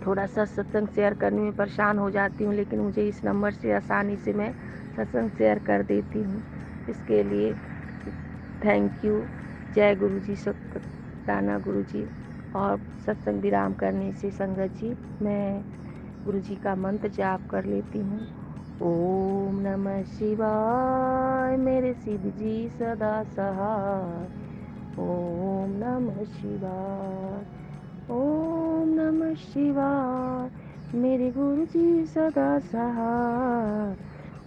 B: थोड़ा सा सत्संग शेयर करने में परेशान हो जाती हूँ, लेकिन मुझे इस नंबर से आसानी से मैं सत्संग शेयर कर देती हूँ। इसके लिए थैंक यू। जय गुरु जी, शुक्राना गुरु जी। और सत्संग विराम करने से संगत जी मैं गुरु जी का मंत्र जाप कर लेती हूँ। ओम नमः शिवाय मेरे शिव जी सदा सहाय। ओम नमः शिवाय, ओम नमः शिवाय मेरे गुरु जी सदा सहाय।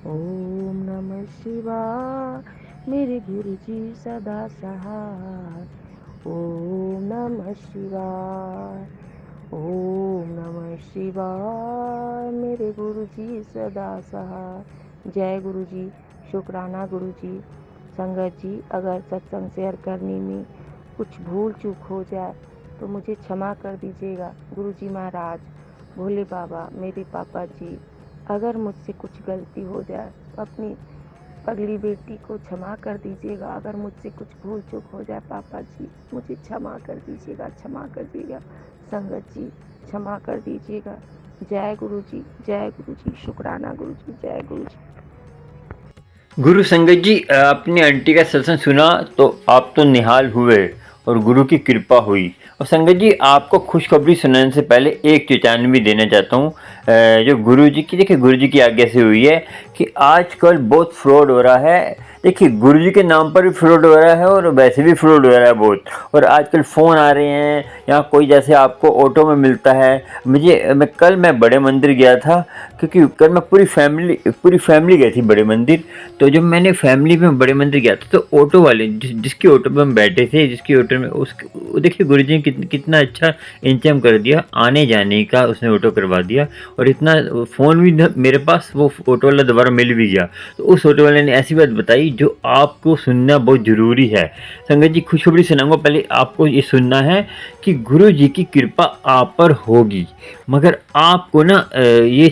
B: ओम नमः शिवाय मेरे गुरु जी सदा सहाय। ओम नमः शिवाय, ओम नमः शिवाय मेरे गुरु जी सदा सहाय। जय गुरु जी, शुक्राना गुरु जी। संगत जी अगर सत्संग शेयर करने में कुछ भूल चूक हो जाए तो मुझे क्षमा कर दीजिएगा। गुरु जी महाराज, भोले बाबा, मेरे पापा जी, अगर मुझसे कुछ गलती हो जाए तो अपनी पगली बेटी को क्षमा कर दीजिएगा। अगर मुझसे कुछ भूल चूक हो जाए पापा जी, मुझे क्षमा कर दीजिएगा, क्षमा कर दीजिएगा। संगत जी क्षमा कर दीजिएगा। जय गुरु जी, शुक्राना गुरु जी, जय गुरु जी।
A: गुरु संगत जी, आपने आंटी का सत्संग सुना तो आप तो निहाल हुए और गुरु की कृपा हुई। और संगत जी आपको खुशखबरी सुनाने से पहले एक चेतावनी देना चाहता हूँ, जो गुरु जी की, देखिए गुरु जी की आज्ञा से हुई है कि आजकल बहुत फ्रॉड हो रहा है। देखिए गुरु जी के नाम पर भी फ्रॉड हो रहा है और वैसे भी फ्रॉड हो रहा है बहुत। और आजकल फ़ोन आ रहे हैं, यहाँ कोई जैसे आपको ऑटो में मिलता है। कल मैं बड़े मंदिर गया था, क्योंकि कल मैं पूरी फैमिली गई थी बड़े मंदिर। तो जब मैंने फैमिली में बड़े मंदिर गया था तो ऑटो वाले जिसकी ऑटो में हम बैठे थे, जिसकी ऑटो में देखिए गुरु जी ने कितना अच्छा इंतजाम कर दिया, आने जाने का उसने ऑटो करवा दिया। और इतना फ़ोन भी मेरे पास, वो ऑटो वाला दोबारा मिल भी गया। तो उस ऑटो वाले ने ऐसी बात बताई जो आपको सुनना बहुत ज़रूरी है। संगत जी खुशखबरी सुनाऊंगा, पहले आपको ये सुनना है कि गुरु जी की कृपा आप पर होगी, मगर आपको ना ये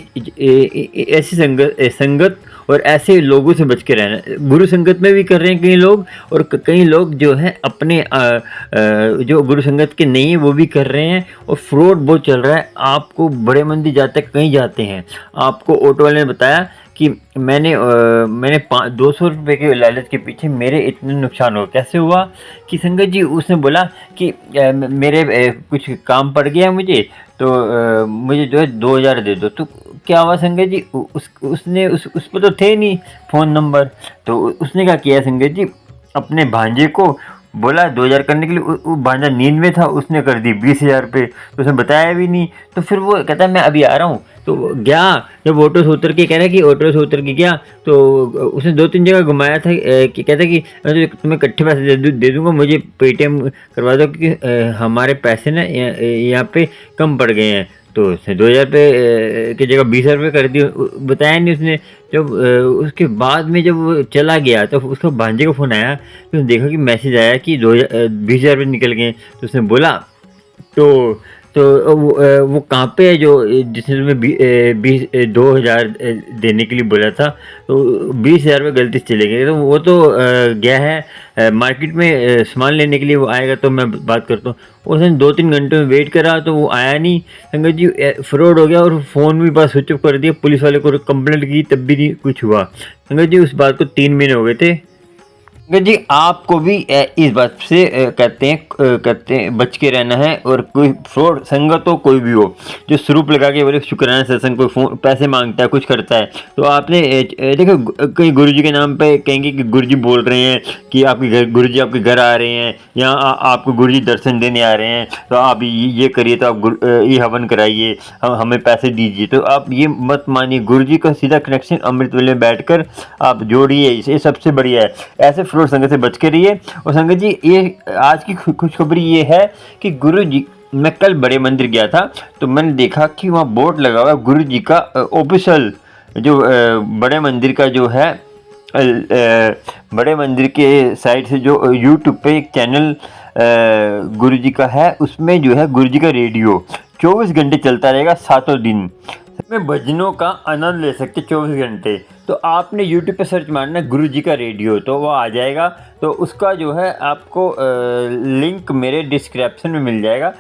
A: ऐसी संगत और ऐसे लोगों से बच के रहना। गुरु संगत में भी कर रहे हैं कई लोग, और कई लोग जो है अपने जो गुरु संगत के नहीं है वो भी कर रहे हैं, और फ्रॉड बहुत चल रहा है। आपको बड़े मंदिर जाते कहीं जाते हैं, आपको ऑटो वाले ने बताया कि मैंने 200 रुपये के लालच के पीछे मेरे इतने नुकसान हो। कैसे हुआ कि संगत जी उसने बोला कि मेरे कुछ काम पड़ गया मुझे, तो मुझे जो है 2000 दे दो। तो क्या हुआ संगत जी, उसने उस पर तो थे नहीं फ़ोन नंबर, तो उसने क्या किया संगत जी, अपने भांजे को बोला 2000 करने के लिए। वो भांजा नींद में था, उसने कर दी 20,000 रुपये, तो उसने बताया भी नहीं। तो फिर वो कहता है मैं अभी आ रहा हूँ। तो वो गया, जब ऑटो से उतर के कह रहा है कि ऑटो से उतर के गया, तो उसने 2-3 जगह घुमाया था कि कहता कि मैं तो तुम्हें इकट्ठे पैसे दे दूँगा, मुझे पेटीएम करवा दो क्योंकि हमारे पैसे ना यहाँ पे कम पड़ गए हैं। तो उसने 2000 रुपये की जगह 20,000 रुपये कर दिए, बताया नहीं उसने। जब उसके बाद में जब वो चला गया तो उसका भांजे का फ़ोन आया, तो उसने देखा कि मैसेज आया कि 20,000 रुपये निकल गए। तो उसने बोला तो वो कहाँ पे है जो जिसने तुम्हें 2,000 देने के लिए बोला था, तो 20,000 रुपये गलती से चले गए। तो वो तो गया है मार्केट में सामान लेने के लिए, वो आएगा तो मैं बात करता हूँ। उसने 2-3 घंटे में वेट करा तो वो आया नहीं। संगत जी फ्रॉड हो गया, और फ़ोन भी बस स्विच ऑफ कर दिया। पुलिस वाले को कंप्लेंट की तब भी नहीं कुछ हुआ। संगत जी उस बात को 3 महीने हो गए थे। संगत जी आपको भी इस बात से कहते हैं बच के रहना है। और कोई फ्रॉड संगत हो कोई भी हो, जो स्वरूप लगा के बोले शुक्राना सत्संग, कोई फोन पैसे मांगता है कुछ करता है, तो आपने देखो कई गुरुजी के नाम पे कहेंगे कि गुरुजी बोल रहे हैं कि आपके घर गुरुजी आपके घर आ रहे हैं, या आपको गुरुजी दर्शन देने आ रहे हैं, तो आप ये करिए, तो आप ये हवन कराइए, हमें पैसे दीजिए। तो आप ये मत मानिए, गुरुजी का सीधा कनेक्शन अमृत वेले में बैठकर आप जोड़िए, ये सबसे बढ़िया है। ऐसे फ्रॉड संगत से बच के रहिए। और संगत जी ये आज की खुशखबरी ये है कि गुरु जी, मैं कल बड़े मंदिर गया था, तो मैंने देखा कि वहाँ बोर्ड लगा हुआ है गुरु जी का ऑफिशियल, जो बड़े मंदिर का जो है बड़े मंदिर के साइड से जो यूट्यूब पे एक चैनल गुरु जी का है, उसमें जो है गुरु जी का रेडियो 24 घंटे चलता रहेगा, 7 दिन में भजनों का आनंद ले सकते 24 घंटे। तो आपने YouTube पे सर्च मारना गुरु जी का रेडियो, तो वो आ जाएगा। तो उसका जो है आपको लिंक मेरे डिस्क्रिप्शन में मिल जाएगा।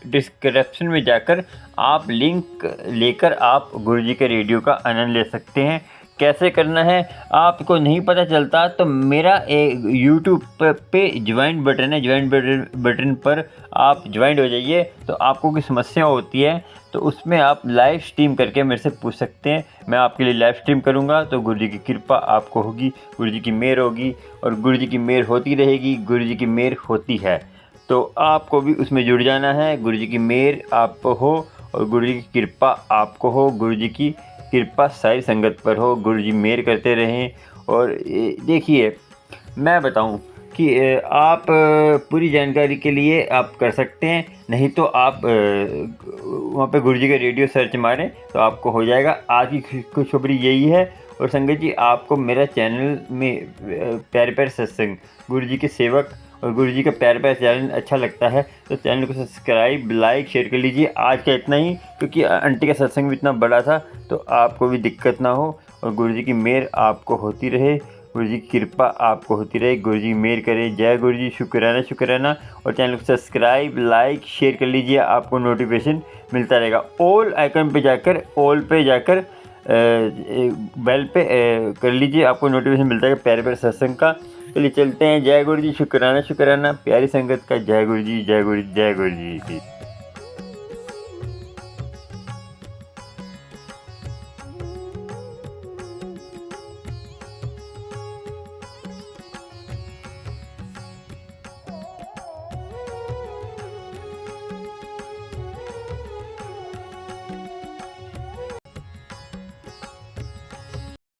A: डिस्क्रिप्शन में जाकर आप लिंक लेकर आप गुरु जी के रेडियो का आनंद ले सकते हैं। कैसे करना है आपको नहीं पता चलता, तो मेरा यूट्यूब पे ज्वाइन बटन है, ज्वाइन बटन पर आप ज्वाइन हो जाइए। तो आपको कोई समस्या होती है तो उसमें आप लाइव स्ट्रीम करके मेरे से पूछ सकते हैं, मैं आपके लिए लाइव स्ट्रीम करूंगा। तो गुरु जी की कृपा आपको होगी, गुरु जी की मेहर होगी, और गुरु जी की मेहर होती रहेगी, गुरु जी की मेहर होती है। तो आपको भी उसमें जुड़ जाना है। गुरु जी की मेहर आपको हो और गुरु जी की कृपा आपको हो, गुरु जी की कृपा सारी संगत पर हो, गुरु जी मेहर करते रहें। और देखिए मैं बताऊं कि आप पूरी जानकारी के लिए आप कर सकते हैं, नहीं तो आप वहाँ पे गुरु जी का रेडियो सर्च मारें तो आपको हो जाएगा। आज की खुशखबरी यही है। और संगत जी आपको मेरा चैनल में प्यारे प्यारे सत्संग, गुरु जी के सेवक और गुरु जी का प्यारे प्यारे चैनल अच्छा लगता है तो चैनल को सब्सक्राइब लाइक शेयर कर लीजिए। आज का इतना ही, क्योंकि आंटी का सत्संग भी इतना बड़ा था तो आपको भी दिक्कत ना हो, और गुरु जी की मेहर आपको होती रहे, गुरु जी की कृपा आपको होती रहे, गुरु जी मेहर करे। जय गुरु जी, शुक्राना शुक्राना। और चैनल को सब्सक्राइब लाइक शेयर कर लीजिए, आपको नोटिफिकेशन मिलता रहेगा। ऑल आइकन पे जाकर बेल पे कर लीजिए, आपको नोटिफिकेशन मिलता है प्यारे प्यारे सत्संग का। चलिए चलते हैं। जय गुरु जी, शुक्राना शुक्राना, प्यारी संगत का। जय गुरु जी, जय गुरु जी, जय गुरु जी।